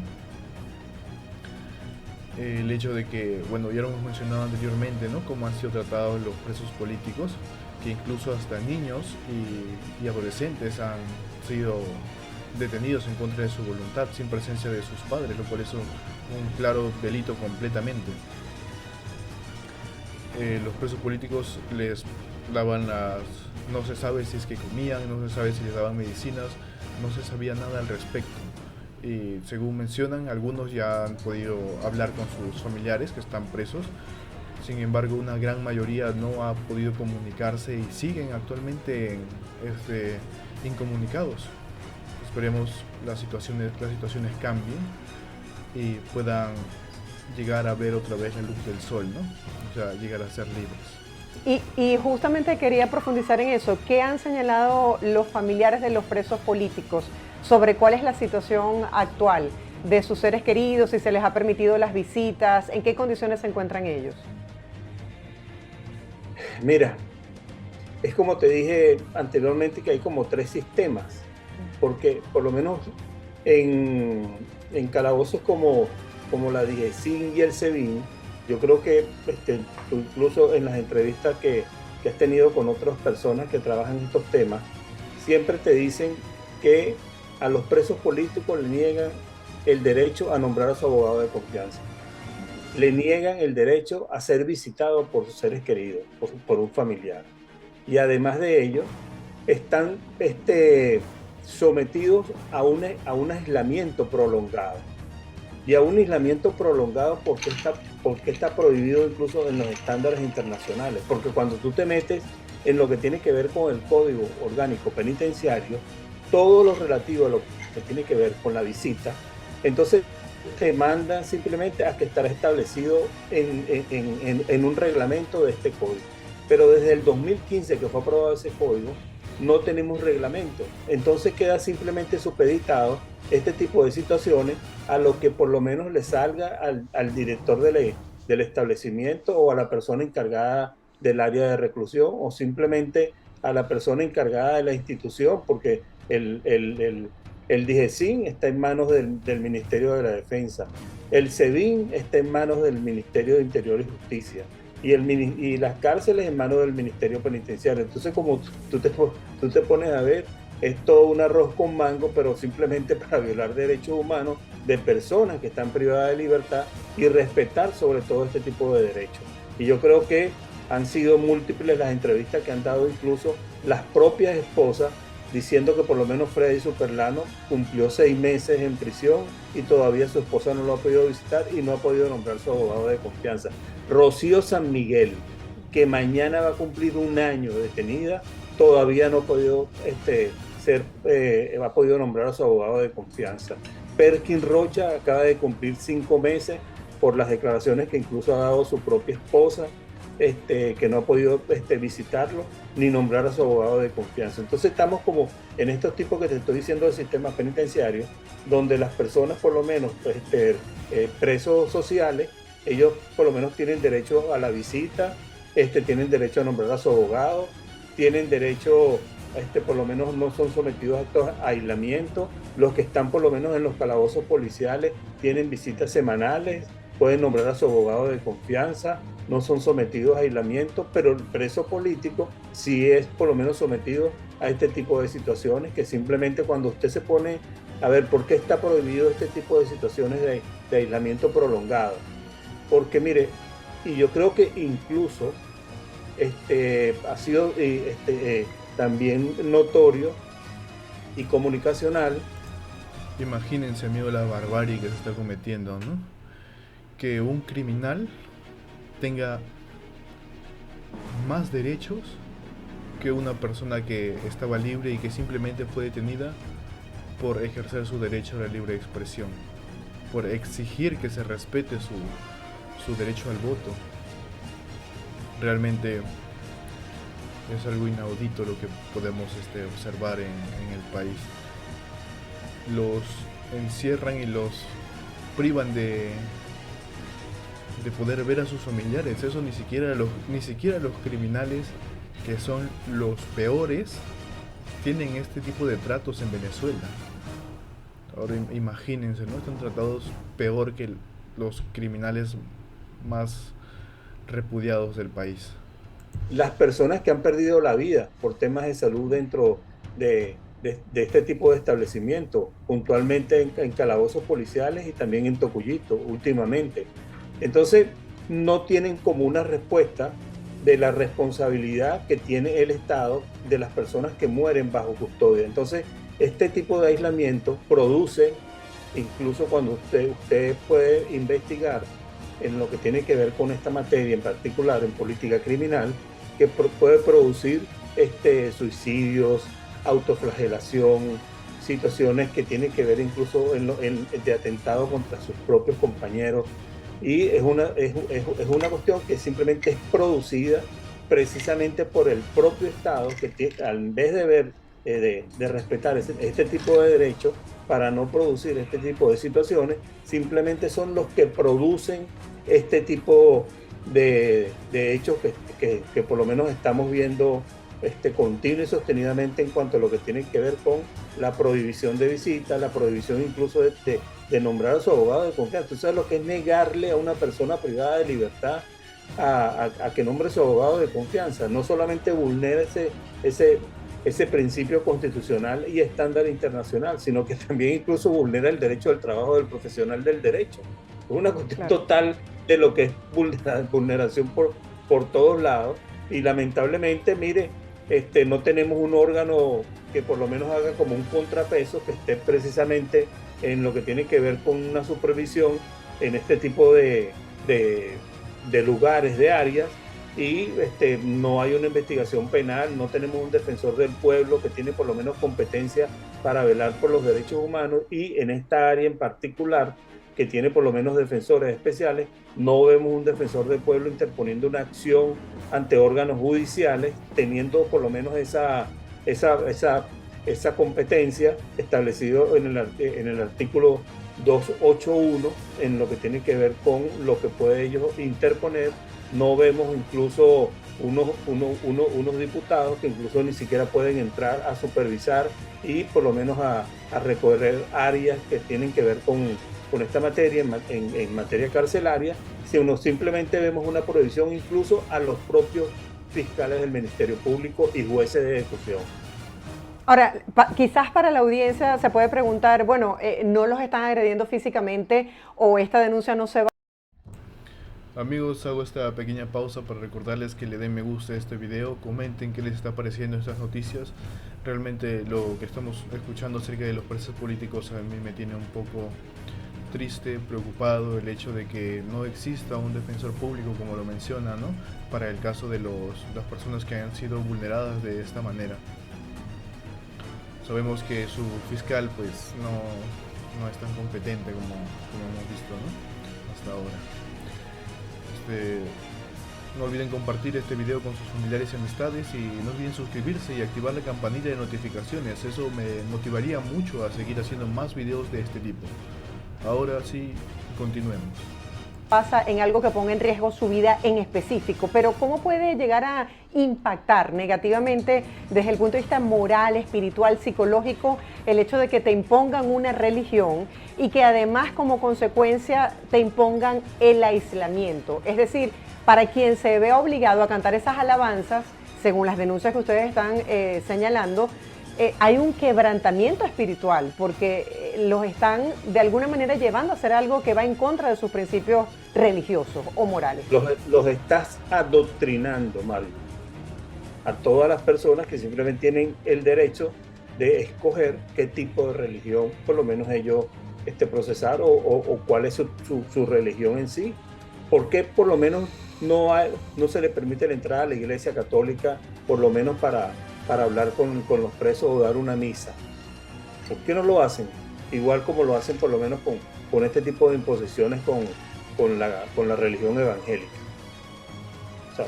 El hecho de que, bueno, ya lo hemos mencionado anteriormente, ¿no? Cómo han sido tratados los presos políticos, que incluso hasta niños y adolescentes han sido detenidos en contra de su voluntad, sin presencia de sus padres, lo cual es un claro delito completamente. Los presos políticos les daban no se sabe si es que comían, no se sabe si les daban medicinas, no se sabía nada al respecto. Y según mencionan, algunos ya han podido hablar con sus familiares que están presos. Sin embargo, una gran mayoría no ha podido comunicarse y siguen actualmente incomunicados. Esperemos las situaciones cambien y puedan llegar a ver otra vez la luz del sol, ¿no? O sea, llegar a ser libres. Y justamente quería profundizar en eso. ¿Qué han señalado los familiares de los presos políticos sobre cuál es la situación actual de sus seres queridos, si se les ha permitido las visitas, en qué condiciones se encuentran ellos? Mira, es como te dije anteriormente que hay como 3 sistemas, porque por lo menos en calabozos como la DIGESIN y el SEBIN, yo creo que tú incluso en las entrevistas que has tenido con otras personas que trabajan en estos temas, siempre te dicen que a los presos políticos le niegan el derecho a nombrar a su abogado de confianza. Le niegan el derecho a ser visitado por sus seres queridos, por un familiar. Y además de ello, están sometidos a un aislamiento prolongado. Y a un aislamiento prolongado porque está prohibido incluso en los estándares internacionales. Porque cuando tú te metes en lo que tiene que ver con el Código Orgánico Penitenciario, todo lo relativo a lo que tiene que ver con la visita, entonces te mandan simplemente a que estará establecido en un reglamento de este código. Pero desde el 2015 que fue aprobado ese código, no tenemos reglamento. Entonces queda simplemente supeditado este tipo de situaciones a lo que por lo menos le salga al director del establecimiento o a la persona encargada del área de reclusión o simplemente a la persona encargada de la institución, porque el DIGESIN está en manos del Ministerio de la Defensa, el SEBIN está en manos del Ministerio de Interior y Justicia y las cárceles en manos del Ministerio Penitenciario. Entonces, como tú te pones a ver, es todo un arroz con mango, pero simplemente para violar derechos humanos de personas que están privadas de libertad y respetar sobre todo este tipo de derechos. Y yo creo que han sido múltiples las entrevistas que han dado incluso las propias esposas, diciendo que por lo menos Freddy Superlano cumplió 6 meses en prisión y todavía su esposa no lo ha podido visitar y no ha podido nombrar su abogado de confianza. Rocío San Miguel, que mañana va a cumplir 1 año detenida, todavía no ha podido ha podido nombrar a su abogado de confianza. Perkin Rocha acaba de cumplir 5 meses por las declaraciones que incluso ha dado su propia esposa, que no ha podido visitarlo ni nombrar a su abogado de confianza. Entonces estamos como en estos tipos que te estoy diciendo del sistema penitenciario, donde las personas por lo menos presos sociales, ellos por lo menos tienen derecho a la visita, tienen derecho a nombrar a su abogado, tienen derecho, por lo menos no son sometidos a actos de aislamiento. Los que están por lo menos en los calabozos policiales tienen visitas semanales, pueden nombrar a su abogado de confianza, no son sometidos a aislamiento, pero el preso político sí es por lo menos sometido a este tipo de situaciones, que simplemente cuando usted se pone a ver por qué está prohibido este tipo de situaciones de aislamiento prolongado. Porque mire, y yo creo que incluso ha sido también notorio y comunicacional. Imagínense, amigo, la barbarie que se está cometiendo, ¿no? Que un criminal tenga más derechos que una persona que estaba libre y que simplemente fue detenida por ejercer su derecho a la libre expresión, por exigir que se respete su derecho al voto. Realmente es algo inaudito lo que podemos observar en el país. Los encierran y los privan de poder ver a sus familiares. Eso ni siquiera los criminales, que son los peores, tienen este tipo de tratos en Venezuela. Ahora imagínense, ¿no? Están tratados peor que los criminales más repudiados del país. Las personas que han perdido la vida por temas de salud dentro de este tipo de establecimientos, puntualmente en calabozos policiales y también en Tocuyito últimamente. Entonces, no tienen como una respuesta de la responsabilidad que tiene el Estado de las personas que mueren bajo custodia. Entonces, este tipo de aislamiento produce, incluso cuando usted puede investigar en lo que tiene que ver con esta materia, en particular en política criminal, que puede producir suicidios, autoflagelación, situaciones que tienen que ver incluso de atentado contra sus propios compañeros. Y es una cuestión que simplemente es producida precisamente por el propio Estado, que en vez de respetar este tipo de derechos para no producir este tipo de situaciones, simplemente son los que producen este tipo de hechos que por lo menos estamos viendo continuo y sostenidamente en cuanto a lo que tiene que ver con la prohibición de visitas, la prohibición incluso de nombrar a su abogado de confianza. Tú sabes lo que es negarle a una persona privada de libertad a que nombre a su abogado de confianza. No solamente vulnera ese principio constitucional y estándar internacional, sino que también incluso vulnera el derecho al trabajo del profesional del derecho. Es una cuestión total de lo que es vulneración por todos lados. Y lamentablemente, mire, no tenemos un órgano que por lo menos haga como un contrapeso, que esté precisamente en lo que tiene que ver con una supervisión en este tipo de lugares, de áreas, y no hay una investigación penal, no tenemos un defensor del pueblo que tiene por lo menos competencia para velar por los derechos humanos, y en esta área en particular, que tiene por lo menos defensores especiales, no vemos un defensor del pueblo interponiendo una acción ante órganos judiciales, teniendo por lo menos esa competencia establecido en el artículo 281, en lo que tiene que ver con lo que puede ellos interponer. No vemos incluso unos diputados que incluso ni siquiera pueden entrar a supervisar y por lo menos a recorrer áreas que tienen que ver con esta materia, en materia carcelaria, si uno simplemente vemos una prohibición incluso a los propios fiscales del Ministerio Público y jueces de ejecución. Ahora, quizás para la audiencia se puede preguntar, bueno, ¿no los están agrediendo físicamente o esta denuncia no se va? Amigos, hago esta pequeña pausa para recordarles que le den me gusta a este video, comenten qué les está pareciendo estas noticias. Realmente lo que estamos escuchando acerca de los presos políticos a mí me tiene un poco triste, preocupado el hecho de que no exista un defensor público, como lo menciona, ¿no? Para el caso de las personas que han sido vulneradas de esta manera. Sabemos que su fiscal pues no es tan competente como hemos visto, ¿no? Hasta ahora. No olviden compartir este video con sus familiares y amistades, y no olviden suscribirse y activar la campanilla de notificaciones. Eso me motivaría mucho a seguir haciendo más videos de este tipo. Ahora sí, continuemos. Pasa en algo que ponga en riesgo su vida en específico, pero ¿cómo puede llegar a impactar negativamente desde el punto de vista moral, espiritual, psicológico, el hecho de que te impongan una religión y que además como consecuencia te impongan el aislamiento? Es decir, para quien se ve obligado a cantar esas alabanzas, según las denuncias que ustedes están señalando, hay un quebrantamiento espiritual, porque los están de alguna manera llevando a hacer algo que va en contra de sus principios religiosos o morales. Los estás adoctrinando, Mario. a todas las personas que simplemente tienen el derecho de escoger qué tipo de religión por lo menos ellos procesar o cuál es su religión en sí. ¿Por qué por lo menos no se le permite la entrada a la Iglesia Católica, por lo menos para hablar con los presos o dar una misa? ¿Por qué no lo hacen? Igual como lo hacen por lo menos con este tipo de imposiciones con la religión evangélica. O sea,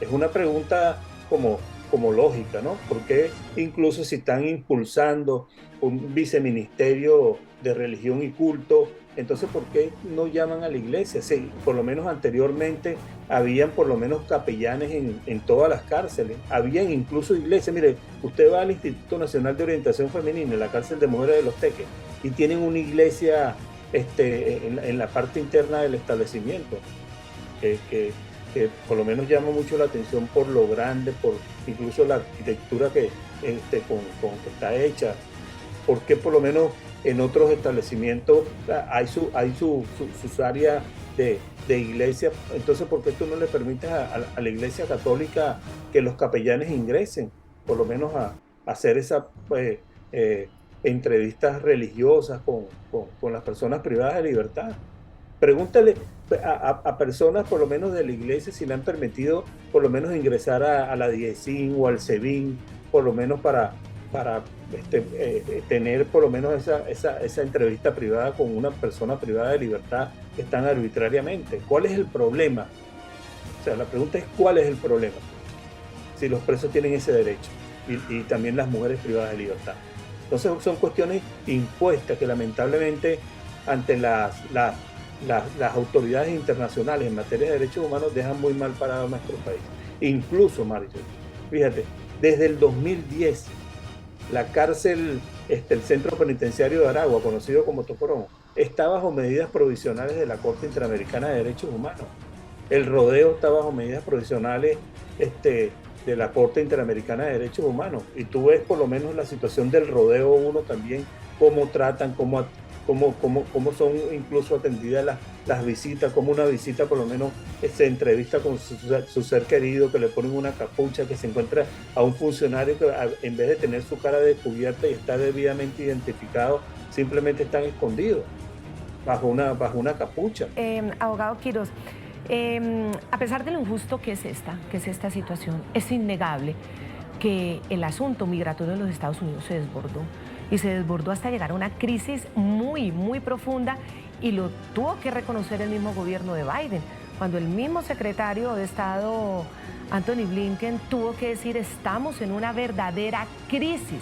es una pregunta como lógica, ¿no? Porque incluso si están impulsando un viceministerio de religión y culto, entonces ¿por qué no llaman a la iglesia? Sí, por lo menos anteriormente habían por lo menos capellanes en todas las cárceles, habían incluso iglesias. Mire, usted va al Instituto Nacional de Orientación Femenina, en la cárcel de mujeres de Los Teques, y tienen una iglesia en la parte interna del establecimiento, que por lo menos llama mucho la atención por lo grande, por incluso la arquitectura que está hecha. Porque por lo menos en otros establecimientos hay sus áreas de iglesia. Entonces, ¿por qué tú no le permites a la Iglesia Católica que los capellanes ingresen, por lo menos a hacer esas entrevistas religiosas con las personas privadas de libertad? Pregúntale a personas por lo menos de la iglesia si le han permitido por lo menos ingresar a la DIESIN o al SEBIN, por lo menos para tener por lo menos esa entrevista privada con una persona privada de libertad que están arbitrariamente. ¿Cuál es el problema? O sea, la pregunta es ¿cuál es el problema? Si los presos tienen ese derecho y también las mujeres privadas de libertad. Entonces son cuestiones impuestas que lamentablemente ante las autoridades internacionales en materia de derechos humanos dejan muy mal parado a nuestro país. Incluso, Marisol, fíjate, desde el 2010, la cárcel, el centro penitenciario de Aragua, conocido como Tocorón, está bajo medidas provisionales de la Corte Interamericana de Derechos Humanos. El Rodeo está bajo medidas provisionales de la Corte Interamericana de Derechos Humanos. Y tú ves por lo menos la situación del Rodeo 1 también, cómo tratan, cómo son incluso atendidas las visitas, como una visita por lo menos se entrevista con su ser querido, que le ponen una capucha, que se encuentra a un funcionario que en vez de tener su cara descubierta y estar debidamente identificado, simplemente están escondidos bajo una capucha. Abogado Quiroz, a pesar de lo injusto que es esta situación, es innegable que el asunto migratorio en los Estados Unidos se desbordó. Y se desbordó hasta llegar a una crisis muy, muy profunda, y lo tuvo que reconocer el mismo gobierno de Biden, cuando el mismo secretario de Estado, Anthony Blinken, tuvo que decir: estamos en una verdadera crisis.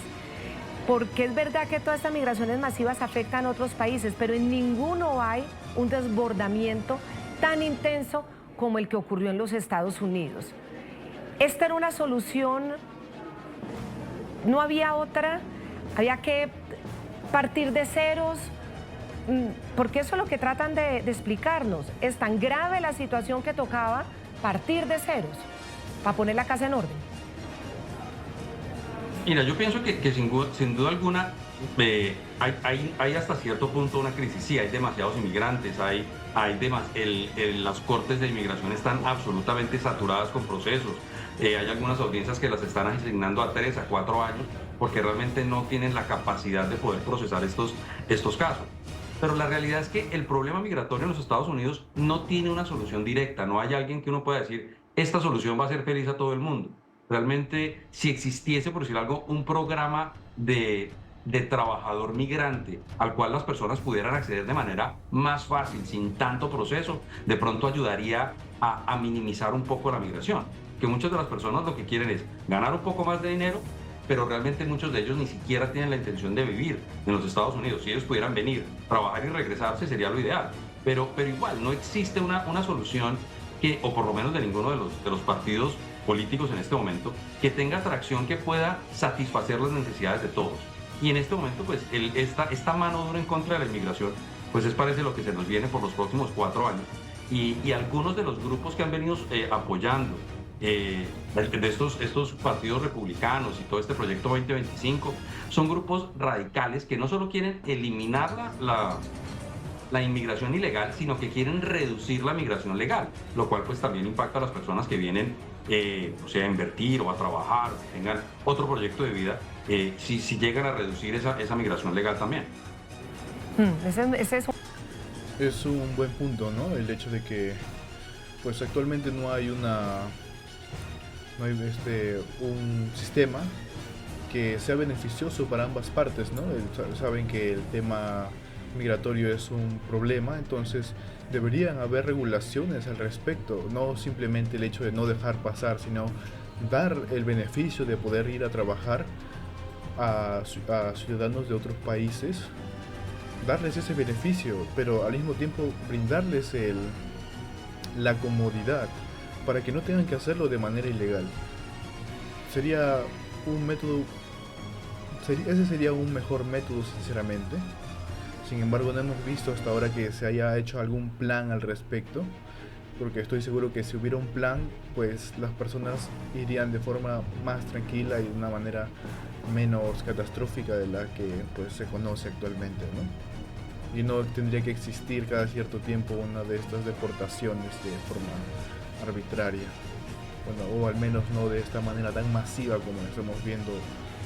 Porque es verdad que todas estas migraciones masivas afectan a otros países, pero en ninguno hay un desbordamiento tan intenso como el que ocurrió en los Estados Unidos. Esta era una solución, no había otra. Había que partir de ceros, porque eso es lo que tratan de explicarnos. Es tan grave la situación que tocaba partir de ceros para poner la casa en orden. Mira, yo pienso que sin duda alguna hay hasta cierto punto una crisis. Sí, hay demasiados inmigrantes, las cortes de inmigración están absolutamente saturadas con procesos. Hay algunas audiencias que las están asignando a 3 a 4 años porque realmente no tienen la capacidad de poder procesar estos casos. Pero la realidad es que el problema migratorio en los Estados Unidos no tiene una solución directa. No hay alguien que uno pueda decir: esta solución va a hacer feliz a todo el mundo. Realmente, si existiese, por decir algo, un programa de trabajador migrante al cual las personas pudieran acceder de manera más fácil, sin tanto proceso, de pronto ayudaría a minimizar un poco la migración. Que muchas de las personas lo que quieren es ganar un poco más de dinero, pero realmente muchos de ellos ni siquiera tienen la intención de vivir en los Estados Unidos. Si ellos pudieran venir, trabajar y regresarse, sería lo ideal. Pero igual, no existe una solución o por lo menos de ninguno de los partidos políticos en este momento, que tenga atracción que pueda satisfacer las necesidades de todos. Y en este momento, pues, esta mano dura en contra de la inmigración, pues parece lo que se nos viene por los próximos 4 años. Y algunos de los grupos que han venido apoyando de estos partidos republicanos y todo este proyecto 2025 son grupos radicales que no solo quieren eliminar la inmigración ilegal, sino que quieren reducir la migración legal, lo cual pues también impacta a las personas que vienen o sea, a invertir o a trabajar, tengan otro proyecto de vida, si llegan a reducir esa migración legal también. Es un buen punto, ¿no? El hecho de que pues actualmente no hay un sistema que sea beneficioso para ambas partes, ¿no? Saben que el tema migratorio es un problema, entonces deberían haber regulaciones al respecto, no simplemente el hecho de no dejar pasar, sino dar el beneficio de poder ir a trabajar a ciudadanos de otros países, darles ese beneficio, pero al mismo tiempo brindarles la comodidad para que no tengan que hacerlo de manera ilegal. Sería un método, ese sería un mejor método, sinceramente. Sin embargo, no hemos visto hasta ahora que se haya hecho algún plan al respecto, porque estoy seguro que si hubiera un plan, pues las personas irían de forma más tranquila y de una manera menos catastrófica de la que pues se conoce actualmente, ¿no? Y no tendría que existir cada cierto tiempo una de estas deportaciones de forma arbitraria, bueno, o al menos no de esta manera tan masiva como lo estamos viendo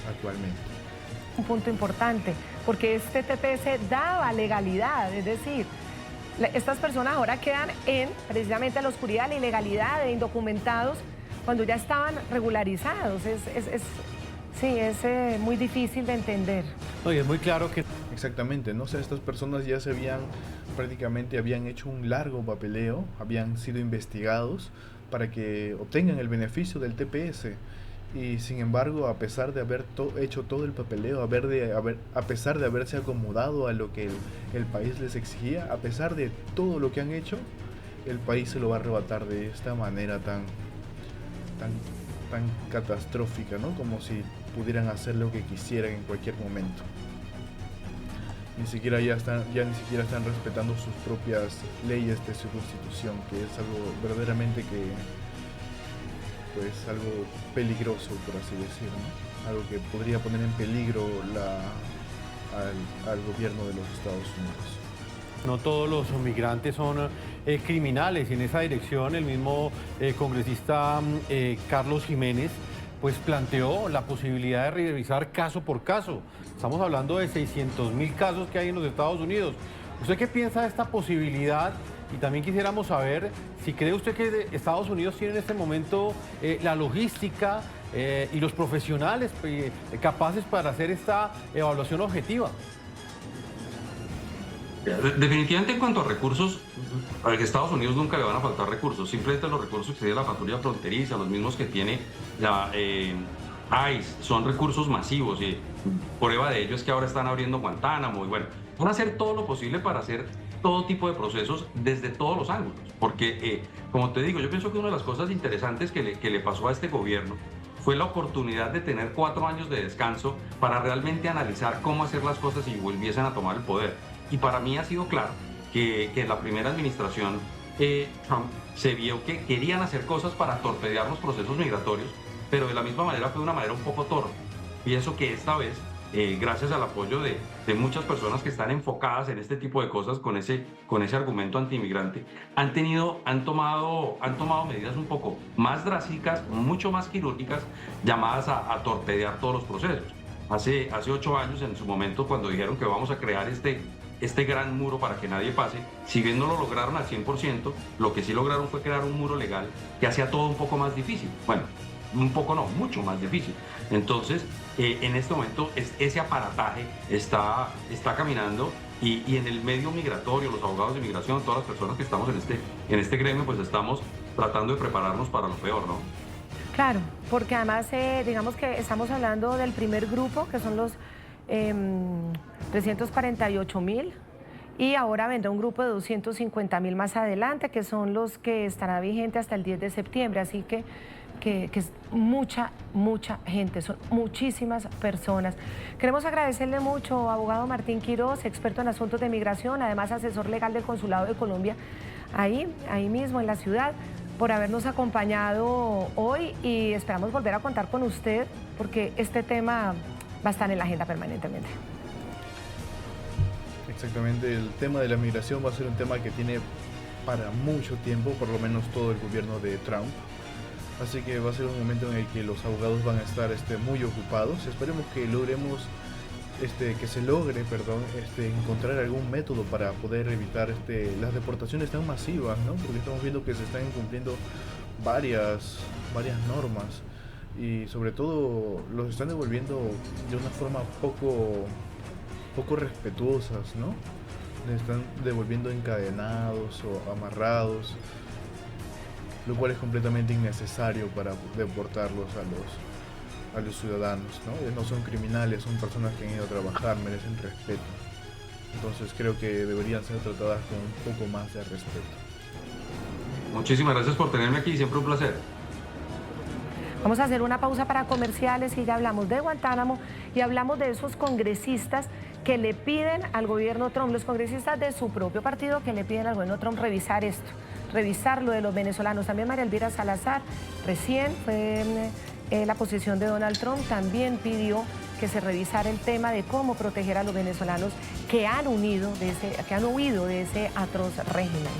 actualmente. Un punto importante, porque este TPS daba legalidad, es decir, estas personas ahora quedan en precisamente la oscuridad, la ilegalidad de indocumentados cuando ya estaban regularizados. Es muy difícil de entender. No, y es muy claro que... Exactamente, ¿no? O sea, estas personas ya prácticamente habían hecho un largo papeleo, habían sido investigados para que obtengan el beneficio del TPS. Y sin embargo, a pesar de haber hecho todo el papeleo, a pesar de haberse acomodado a lo que el país les exigía, a pesar de todo lo que han hecho, el país se lo va a arrebatar de esta manera tan catastrófica, ¿no? Como si pudieran hacer lo que quisieran en cualquier momento. Ni siquiera están respetando sus propias leyes de su constitución, que es algo verdaderamente algo peligroso, por así decirlo, ¿no? Algo que podría poner en peligro al gobierno de los Estados Unidos. No todos los migrantes son criminales, y en esa dirección el mismo congresista Carlos Jiménez pues planteó la posibilidad de revisar caso por caso. Estamos hablando de 600.000 casos que hay en los Estados Unidos. ¿Usted qué piensa de esta posibilidad? Y también quisiéramos saber si cree usted que Estados Unidos tiene en este momento la logística y los profesionales capaces para hacer esta evaluación objetiva. Definitivamente en cuanto a recursos, a Estados Unidos nunca le van a faltar recursos, simplemente los recursos que tiene la patrulla fronteriza, los mismos que tiene la ICE, son recursos masivos, y prueba de ello es que ahora están abriendo Guantánamo, y bueno, van a hacer todo lo posible para hacer todo tipo de procesos desde todos los ángulos, porque como te digo, yo pienso que una de las cosas interesantes que le pasó a este gobierno fue la oportunidad de tener 4 años de descanso para realmente analizar cómo hacer las cosas y volviesen a tomar el poder. Y para mí ha sido claro que la primera administración Trump se vio que querían hacer cosas para torpedear los procesos migratorios, pero de la misma manera fue de una manera un poco torpe. Pienso que esta vez, gracias al apoyo de muchas personas que están enfocadas en este tipo de cosas con ese argumento antiinmigrante, han tomado medidas un poco más drásticas, mucho más quirúrgicas, llamadas a torpedear todos los procesos. Hace 8 años, en su momento, cuando dijeron que vamos a crear este gran muro para que nadie pase, si bien no lo lograron al 100%, lo que sí lograron fue crear un muro legal que hacía todo un poco más difícil. Bueno, un poco no, mucho más difícil. Entonces, en este momento, ese aparataje está caminando, y en el medio migratorio, los abogados de inmigración, todas las personas que estamos en este gremio, pues estamos tratando de prepararnos para lo peor, ¿no? Claro, porque además, digamos que estamos hablando del primer grupo, que son los 348.000, y ahora vendrá un grupo de 250.000 más adelante, que son los que estará vigente hasta el 10 de septiembre, así que es mucha gente, son muchísimas personas. Queremos agradecerle mucho, abogado Martín Quiroz, experto en asuntos de migración, además asesor legal del Consulado de Colombia, ahí mismo en la ciudad, por habernos acompañado hoy, y esperamos volver a contar con usted, porque este tema va a estar en la agenda permanentemente. Exactamente, el tema de la migración va a ser un tema que tiene para mucho tiempo, por lo menos todo el gobierno de Trump. Así que va a ser un momento en el que los abogados van a estar muy ocupados. Esperemos que logremos, que se logre, encontrar algún método para poder evitar las deportaciones tan masivas, ¿no? Porque estamos viendo que se están incumpliendo varias normas y sobre todo los están devolviendo de una forma poco respetuosas, ¿no? Les están devolviendo encadenados o amarrados, lo cual es completamente innecesario para deportarlos a los ciudadanos, ¿no? Ellos no son criminales, son personas que han ido a trabajar, merecen respeto. Entonces creo que deberían ser tratadas con un poco más de respeto. Muchísimas gracias por tenerme aquí, siempre un placer. Vamos a hacer una pausa para comerciales y ya hablamos de Guantánamo y hablamos de esos congresistas que le piden al gobierno Trump, los congresistas de su propio partido que le piden al gobierno Trump revisar esto, revisar lo de los venezolanos. También María Elvira Salazar, recién fue la posición de Donald Trump, también pidió que se revisara el tema de cómo proteger a los venezolanos que han huido de ese atroz régimen.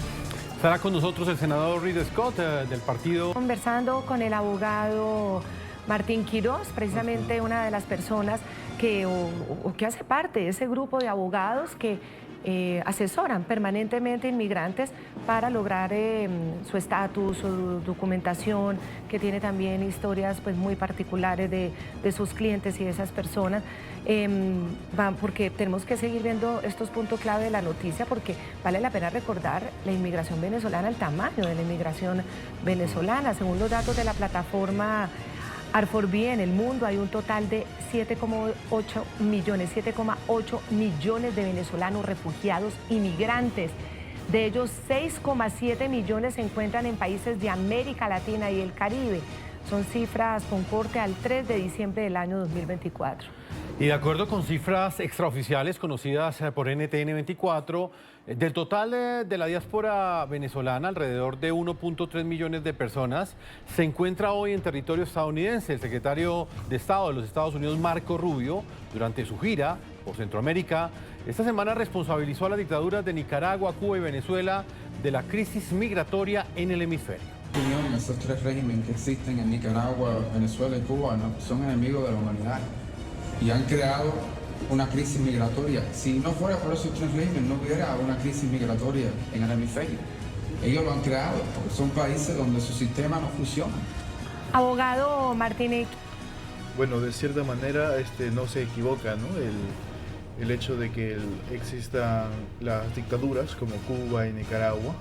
Estará con nosotros el senador Reed Scott del partido. Conversando con el abogado Martín Quiroz, precisamente una de las personas que hace parte de ese grupo de abogados que asesoran permanentemente inmigrantes para lograr su estatus, su documentación, que tiene también historias pues, muy particulares de sus clientes y de esas personas. Porque tenemos que seguir viendo estos puntos clave de la noticia, porque vale la pena recordar la inmigración venezolana, el tamaño de la inmigración venezolana. Según los datos de la plataforma R4B, en el mundo hay un total de 7,8 millones de venezolanos refugiados inmigrantes. De ellos, 6,7 millones se encuentran en países de América Latina y el Caribe. Son cifras con corte al 3 de diciembre del año 2024. Y de acuerdo con cifras extraoficiales conocidas por NTN 24, del total de la diáspora venezolana, alrededor de 1.3 millones de personas se encuentra hoy en territorio estadounidense. El secretario de Estado de los Estados Unidos, Marco Rubio, durante su gira por Centroamérica, esta semana responsabilizó a las dictaduras de Nicaragua, Cuba y Venezuela de la crisis migratoria en el hemisferio. Esos tres regímenes que existen en Nicaragua, Venezuela y Cuba son enemigos de la humanidad y han creado una crisis migratoria. Si no fuera por esos tres regímenes, no hubiera una crisis migratoria en el hemisferio. Ellos lo han creado porque son países donde su sistema no funciona. Abogado Martínez. Bueno, de cierta manera no se equivoca, ¿no? El hecho de que existan las dictaduras como Cuba y Nicaragua,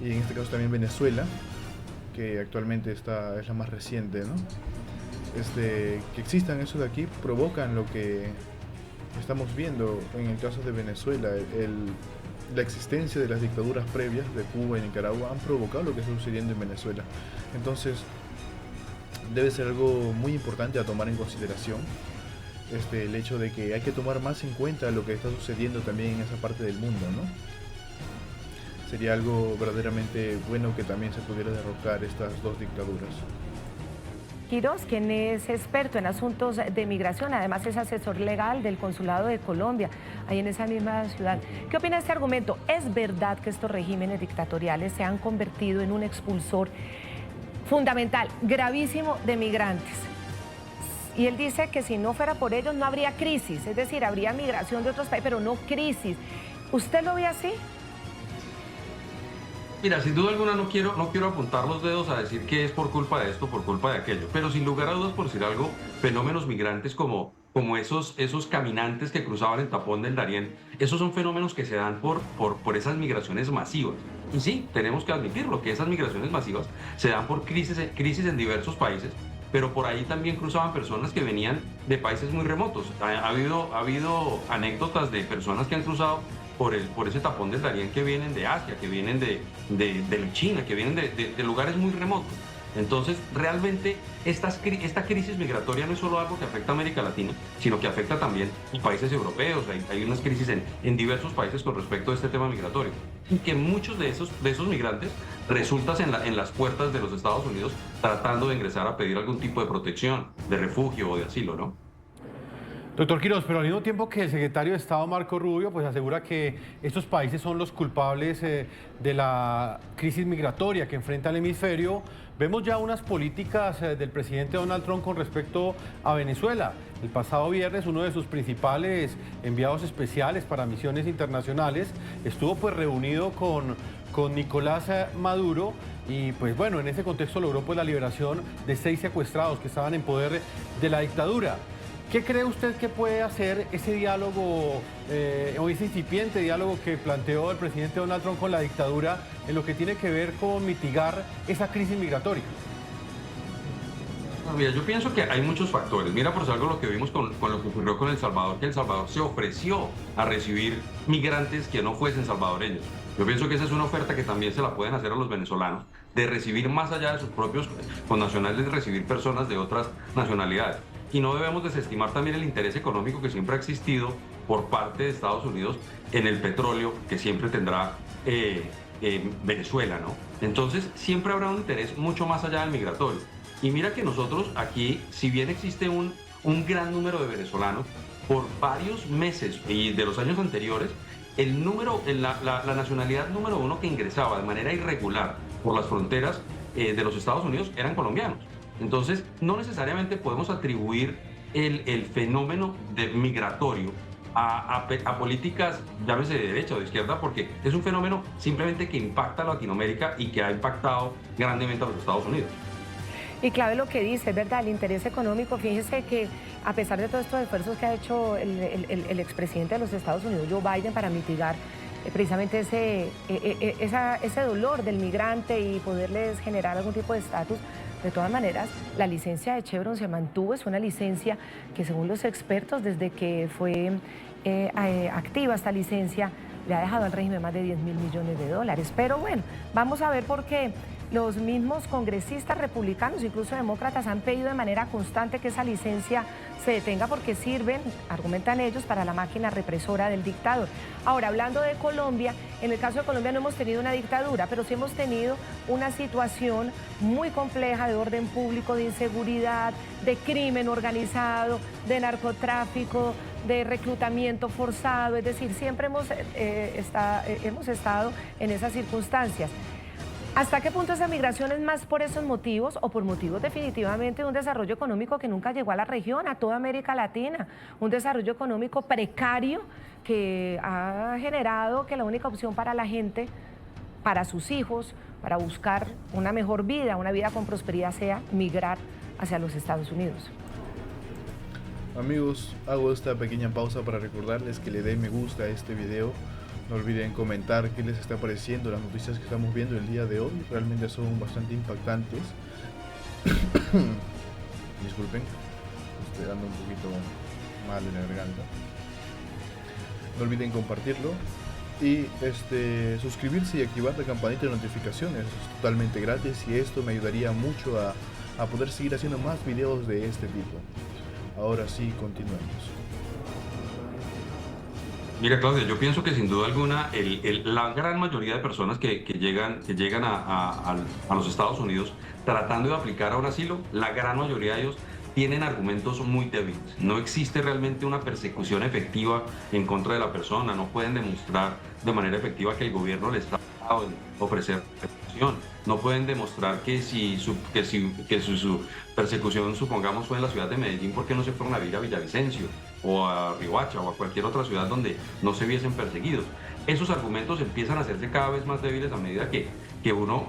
y en este caso también Venezuela, que actualmente es la más reciente, ¿no? Que existan eso de aquí provocan lo que estamos viendo en el caso de Venezuela. La existencia de las dictaduras previas de Cuba y Nicaragua han provocado lo que está sucediendo en Venezuela. Entonces, debe ser algo muy importante a tomar en consideración. El hecho de que hay que tomar más en cuenta lo que está sucediendo también en esa parte del mundo, ¿no? Sería algo verdaderamente bueno que también se pudiera derrocar estas dos dictaduras. Quiroz, quien es experto en asuntos de migración, además es asesor legal del Consulado de Colombia, ahí en esa misma ciudad. ¿Qué opina de este argumento? ¿Es verdad que estos regímenes dictatoriales se han convertido en un expulsor fundamental, gravísimo de migrantes? Y él dice que si no fuera por ellos no habría crisis, es decir, habría migración de otros países, pero no crisis. ¿Usted lo ve así? Mira, sin duda alguna no quiero apuntar los dedos a decir que es por culpa de esto, por culpa de aquello, pero sin lugar a dudas, por decir algo, fenómenos migrantes como esos caminantes que cruzaban el tapón del Darién, esos son fenómenos que se dan por esas migraciones masivas. Y sí, tenemos que admitirlo, que esas migraciones masivas se dan por crisis en diversos países, pero por ahí también cruzaban personas que venían de países muy remotos. Ha habido anécdotas de personas que han cruzado por ese tapón del Darién, que vienen de Asia, que vienen de China, que vienen de lugares muy remotos. Entonces, realmente, esta crisis migratoria no es solo algo que afecta a América Latina, sino que afecta también a países europeos. Hay unas crisis en diversos países con respecto a este tema migratorio. Y que muchos de esos migrantes resultan en las puertas de los Estados Unidos tratando de ingresar a pedir algún tipo de protección, de refugio o de asilo, ¿no? Doctor Quiroz, pero al mismo tiempo que el secretario de Estado Marco Rubio pues asegura que estos países son los culpables de la crisis migratoria que enfrenta el hemisferio, vemos ya unas políticas del presidente Donald Trump con respecto a Venezuela. El pasado viernes uno de sus principales enviados especiales para misiones internacionales estuvo pues reunido con Nicolás Maduro y pues bueno, en ese contexto logró pues la liberación de 6 secuestrados que estaban en poder de la dictadura. ¿Qué cree usted que puede hacer ese diálogo o ese incipiente diálogo que planteó el presidente Donald Trump con la dictadura en lo que tiene que ver con mitigar esa crisis migratoria? Mira, yo pienso que hay muchos factores. Mira, por algo lo que vimos con lo que ocurrió con El Salvador, que El Salvador se ofreció a recibir migrantes que no fuesen salvadoreños. Yo pienso que esa es una oferta que también se la pueden hacer a los venezolanos, de recibir más allá de sus propios connacionales, de recibir personas de otras nacionalidades. Y no debemos desestimar también el interés económico que siempre ha existido por parte de Estados Unidos en el petróleo que siempre tendrá Venezuela, ¿no? Entonces, siempre habrá un interés mucho más allá del migratorio. Y mira que nosotros aquí, si bien existe un gran número de venezolanos, por varios meses y de los años anteriores, la nacionalidad número 1 que ingresaba de manera irregular por las fronteras de los Estados Unidos eran colombianos. Entonces, no necesariamente podemos atribuir el fenómeno migratorio a políticas, llámese de derecha o de izquierda, porque es un fenómeno simplemente que impacta a Latinoamérica y que ha impactado grandemente a los Estados Unidos. Y clave lo que dice, es verdad, el interés económico. Fíjese que a pesar de todos estos esfuerzos que ha hecho el expresidente de los Estados Unidos, Joe Biden, para mitigar precisamente ese dolor del migrante y poderles generar algún tipo de estatus, de todas maneras, la licencia de Chevron se mantuvo. Es una licencia que, según los expertos, desde que fue activa esta licencia, le ha dejado al régimen más de 10.000 millones de dólares. Pero bueno, vamos a ver por qué los mismos congresistas republicanos, incluso demócratas, han pedido de manera constante que esa licencia se detenga porque sirven, argumentan ellos, para la máquina represora del dictador. Ahora, hablando de Colombia, en el caso de Colombia no hemos tenido una dictadura, pero sí hemos tenido una situación muy compleja de orden público, de inseguridad, de crimen organizado, de narcotráfico, de reclutamiento forzado. Es decir, siempre hemos estado en esas circunstancias. ¿Hasta qué punto esa migración es más por esos motivos o por motivos definitivamente de un desarrollo económico que nunca llegó a la región, a toda América Latina? Un desarrollo económico precario que ha generado que la única opción para la gente, para sus hijos, para buscar una mejor vida, una vida con prosperidad, sea migrar hacia los Estados Unidos. Amigos, hago esta pequeña pausa para recordarles que le den me gusta a este video. No olviden comentar qué les está pareciendo las noticias que estamos viendo el día de hoy. Realmente son bastante impactantes. Disculpen, estoy dando un poquito mal en la garganta. No olviden compartirlo y suscribirse y activar la campanita de notificaciones. Es totalmente gratis y esto me ayudaría mucho a poder seguir haciendo más videos de este tipo. Ahora sí, continuemos. Mira, Claudia, yo pienso que sin duda alguna la gran mayoría de personas que llegan a los Estados Unidos tratando de aplicar a un asilo, la gran mayoría de ellos tienen argumentos muy débiles. No existe realmente una persecución efectiva en contra de la persona. No pueden demostrar de manera efectiva que el gobierno les está dando ofrecer protección. No pueden demostrar que si su persecución, supongamos, fue en la ciudad de Medellín, ¿por qué no se fueron a vivir a Villavicencio o a Riohacha o a cualquier otra ciudad donde no se viesen perseguidos? Esos argumentos empiezan a hacerse cada vez más débiles a medida que uno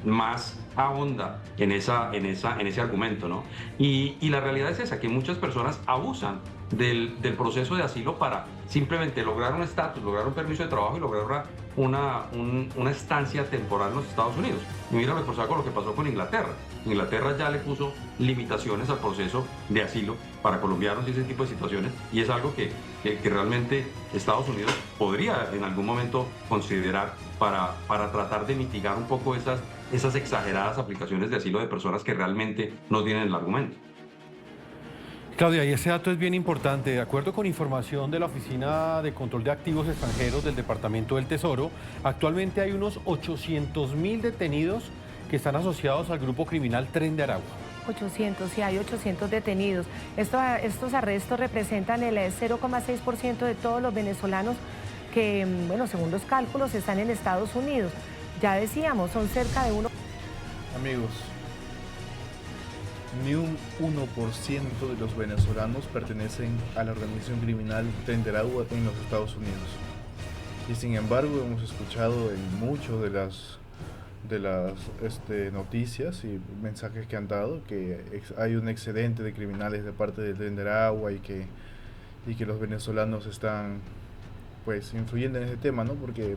más ahonda en ese argumento, ¿no? Y la realidad es esa, que muchas personas abusan del proceso de asilo para simplemente lograr un estatus, lograr un permiso de trabajo y lograr una estancia temporal en los Estados Unidos. Y mira lo que pasó con Inglaterra. Inglaterra ya le puso limitaciones al proceso de asilo para colombianos y ese tipo de situaciones, y es algo que realmente Estados Unidos podría en algún momento considerar para tratar de mitigar un poco esas exageradas aplicaciones de asilo de personas que realmente no tienen el argumento. Claudia, y ese dato es bien importante. De acuerdo con información de la Oficina de Control de Activos Extranjeros del Departamento del Tesoro, actualmente hay unos 800.000 detenidos que están asociados al grupo criminal Tren de Aragua. 800, sí, hay 800 detenidos. Estos arrestos representan el 0,6% de todos los venezolanos que, bueno, según los cálculos, están en Estados Unidos. Ya decíamos, son cerca de uno. Amigos, ni un 1% de los venezolanos pertenecen a la organización criminal Tren de Aragua en los Estados Unidos. Y sin embargo hemos escuchado en muchas de las noticias y mensajes que han dado que hay un excedente de criminales de parte del Tren de Aragua y que los venezolanos están pues influyendo en ese tema, ¿no? Porque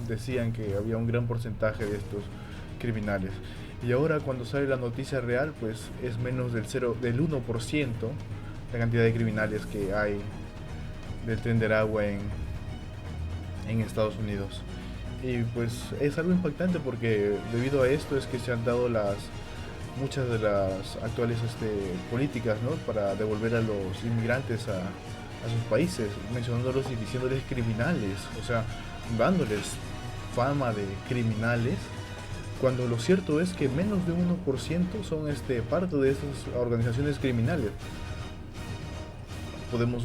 decían que había un gran porcentaje de estos criminales. Y ahora cuando sale la noticia real, pues es menos del 1% la cantidad de criminales que hay del Tren de Aragua en Estados Unidos. Y pues es algo impactante porque debido a esto es que se han dado muchas de las actuales políticas, ¿no? Para devolver a los inmigrantes a sus países, mencionándolos y diciéndoles criminales, o sea, dándoles fama de criminales, cuando lo cierto es que menos de 1% son parte de esas organizaciones criminales. Podemos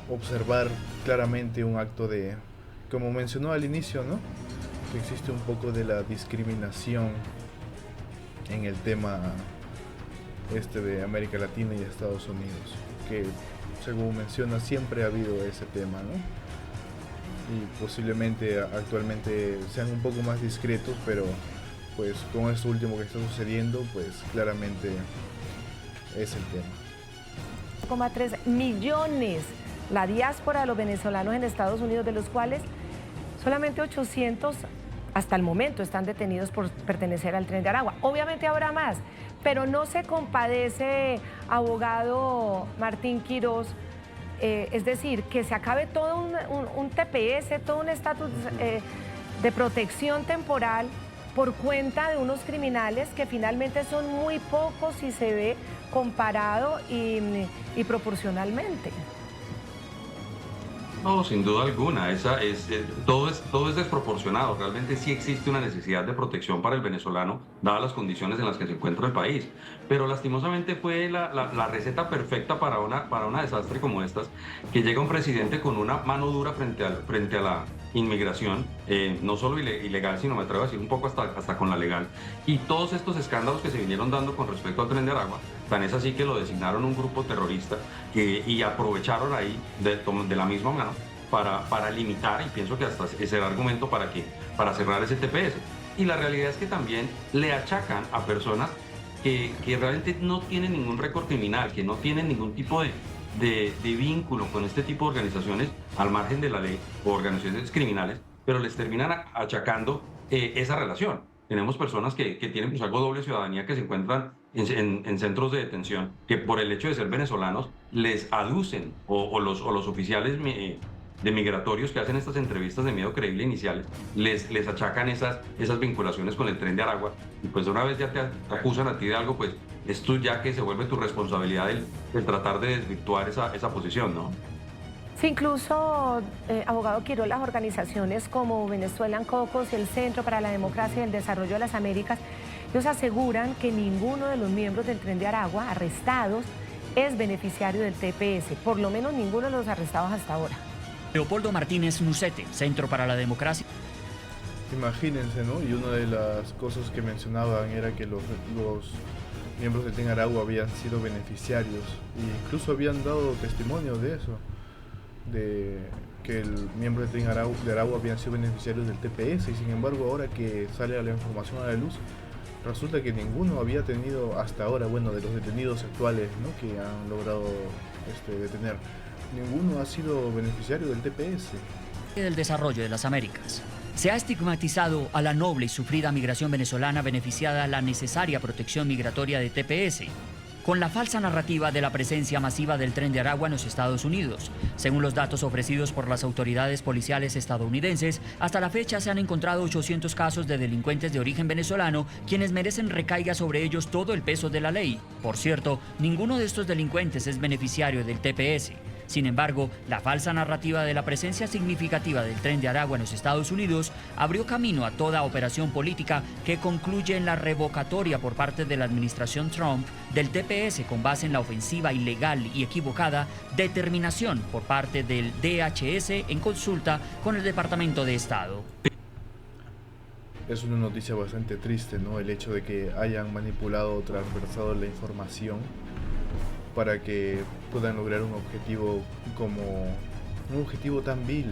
observar claramente un acto de, como mencionó al inicio, ¿no? Que existe un poco de la discriminación en el tema de América Latina y Estados Unidos, que según menciona siempre ha habido ese tema, ¿no? Y posiblemente actualmente sean un poco más discretos, pero pues con esto último que está sucediendo, pues claramente es el tema. 1,3 millones la diáspora de los venezolanos en Estados Unidos, de los cuales solamente 800 hasta el momento están detenidos por pertenecer al Tren de Aragua. Obviamente habrá más, pero no se compadece, abogado Martín Quiroz, es decir, que se acabe todo un TPS, todo un estatus de protección temporal por cuenta de unos criminales que finalmente son muy pocos si se ve comparado y proporcionalmente. No, sin duda alguna, todo es desproporcionado. Realmente sí existe una necesidad de protección para el venezolano, dadas las condiciones en las que se encuentra el país. Pero lastimosamente fue la receta perfecta para una desastre como estas, que llega un presidente con una mano dura frente a la inmigración, no solo ilegal, sino me atrevo a decir un poco hasta con la legal. Y todos estos escándalos que se vinieron dando con respecto al Tren de Aragua, tan es así que lo designaron un grupo terrorista y aprovecharon ahí de la misma mano para limitar, y pienso que hasta ese era el argumento para cerrar ese TPS. Y la realidad es que también le achacan a personas que realmente no tienen ningún récord criminal, que no tienen ningún tipo de vínculo con este tipo de organizaciones al margen de la ley o organizaciones criminales, pero les terminan achacando esa relación. Tenemos personas que tienen pues algo doble ciudadanía, que se encuentran en centros de detención, que por el hecho de ser venezolanos les aducen, o los oficiales de migratorios que hacen estas entrevistas de miedo creíble iniciales, les achacan esas vinculaciones con el Tren de Aragua, y pues de una vez ya te acusan a ti de algo, pues es tú ya que se vuelve tu responsabilidad el tratar de desvirtuar esa posición, ¿no? Sí, incluso, abogado Quiroz, las organizaciones como Venezuelan Caucus y el Centro para la Democracia y el Desarrollo de las Américas, ellos aseguran que ninguno de los miembros del Tren de Aragua arrestados es beneficiario del TPS, por lo menos ninguno de los arrestados hasta ahora. Leopoldo Martínez Nucete, Centro para la Democracia. Imagínense, ¿no? Y una de las cosas que mencionaban era que los miembros del Tren de Aragua habían sido beneficiarios, e incluso habían dado testimonio de eso, de que el miembro del Tren de Aragua habían sido beneficiarios del TPS, y sin embargo ahora que sale la información a la luz, resulta que ninguno había tenido hasta ahora, bueno, de los detenidos actuales, ¿no? Que han logrado detener, ninguno ha sido beneficiario del TPS. Del Desarrollo de las Américas. Se ha estigmatizado a la noble y sufrida migración venezolana beneficiada de la necesaria protección migratoria de TPS, con la falsa narrativa de la presencia masiva del Tren de Aragua en los Estados Unidos. Según los datos ofrecidos por las autoridades policiales estadounidenses, hasta la fecha se han encontrado 800 casos de delincuentes de origen venezolano, quienes merecen recaiga sobre ellos todo el peso de la ley. Por cierto, ninguno de estos delincuentes es beneficiario del TPS. Sin embargo, la falsa narrativa de la presencia significativa del Tren de Aragua en los Estados Unidos abrió camino a toda operación política que concluye en la revocatoria por parte de la administración Trump del TPS con base en la ofensiva ilegal y equivocada determinación por parte del DHS en consulta con el Departamento de Estado. Es una noticia bastante triste, ¿no? El hecho de que hayan manipulado o transversado la información para que puedan lograr un objetivo tan vil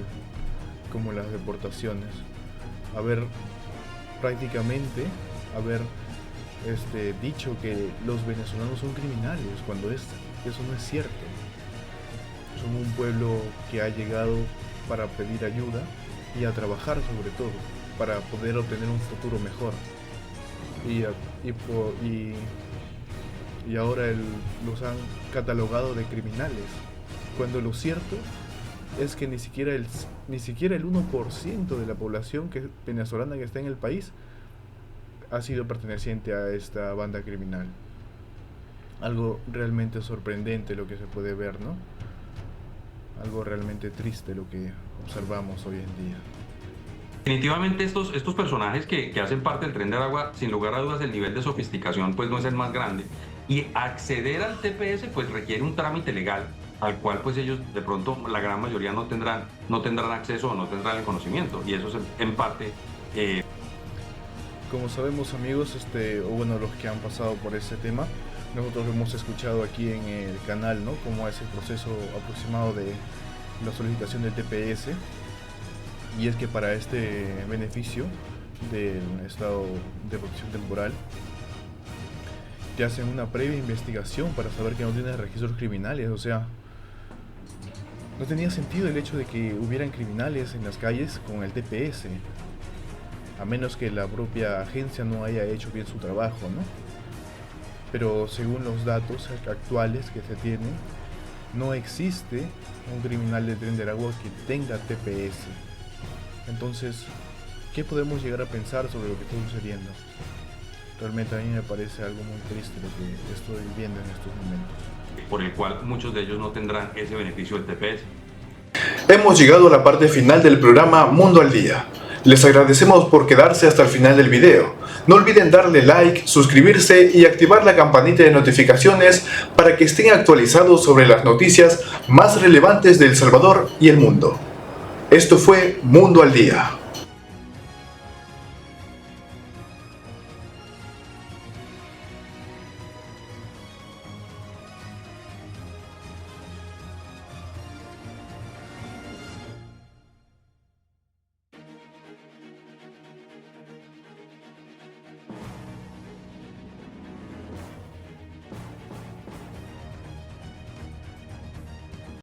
como las deportaciones. Prácticamente haber dicho que los venezolanos son criminales, cuando eso no es cierto. Son un pueblo que ha llegado para pedir ayuda y a trabajar sobre todo, para poder obtener un futuro mejor. Y ahora los han catalogado de criminales, cuando lo cierto es que ni siquiera el 1% de la población venezolana que está en el país ha sido perteneciente a esta banda criminal. Algo realmente sorprendente lo que se puede ver, ¿no? Algo realmente triste lo que observamos hoy en día. Definitivamente estos personajes que hacen parte del Tren de Aragua, sin lugar a dudas el nivel de sofisticación pues no es el más grande, y acceder al TPS pues requiere un trámite legal al cual pues ellos de pronto la gran mayoría no tendrán acceso o no tendrán el conocimiento, y eso es en parte Como sabemos, amigos, los que han pasado por ese tema, nosotros hemos escuchado aquí en el canal, ¿no?, cómo es el proceso aproximado de la solicitación del TPS. Y es que para este beneficio del estado de protección temporal te hacen una previa investigación para saber que no tienes registros criminales. O sea, no tenía sentido el hecho de que hubieran criminales en las calles con el TPS, a menos que la propia agencia no haya hecho bien su trabajo, ¿no? Pero según los datos actuales que se tienen, no existe un criminal del Tren de Aragua que tenga TPS. Entonces, ¿qué podemos llegar a pensar sobre lo que está sucediendo? Realmente a mí me parece algo muy triste lo que estoy viendo en estos momentos. Por el cual muchos de ellos no tendrán ese beneficio del TPS. Hemos llegado a la parte final del programa Mundo al Día. Les agradecemos por quedarse hasta el final del video. No olviden darle like, suscribirse y activar la campanita de notificaciones para que estén actualizados sobre las noticias más relevantes de El Salvador y el mundo. Esto fue Mundo al Día.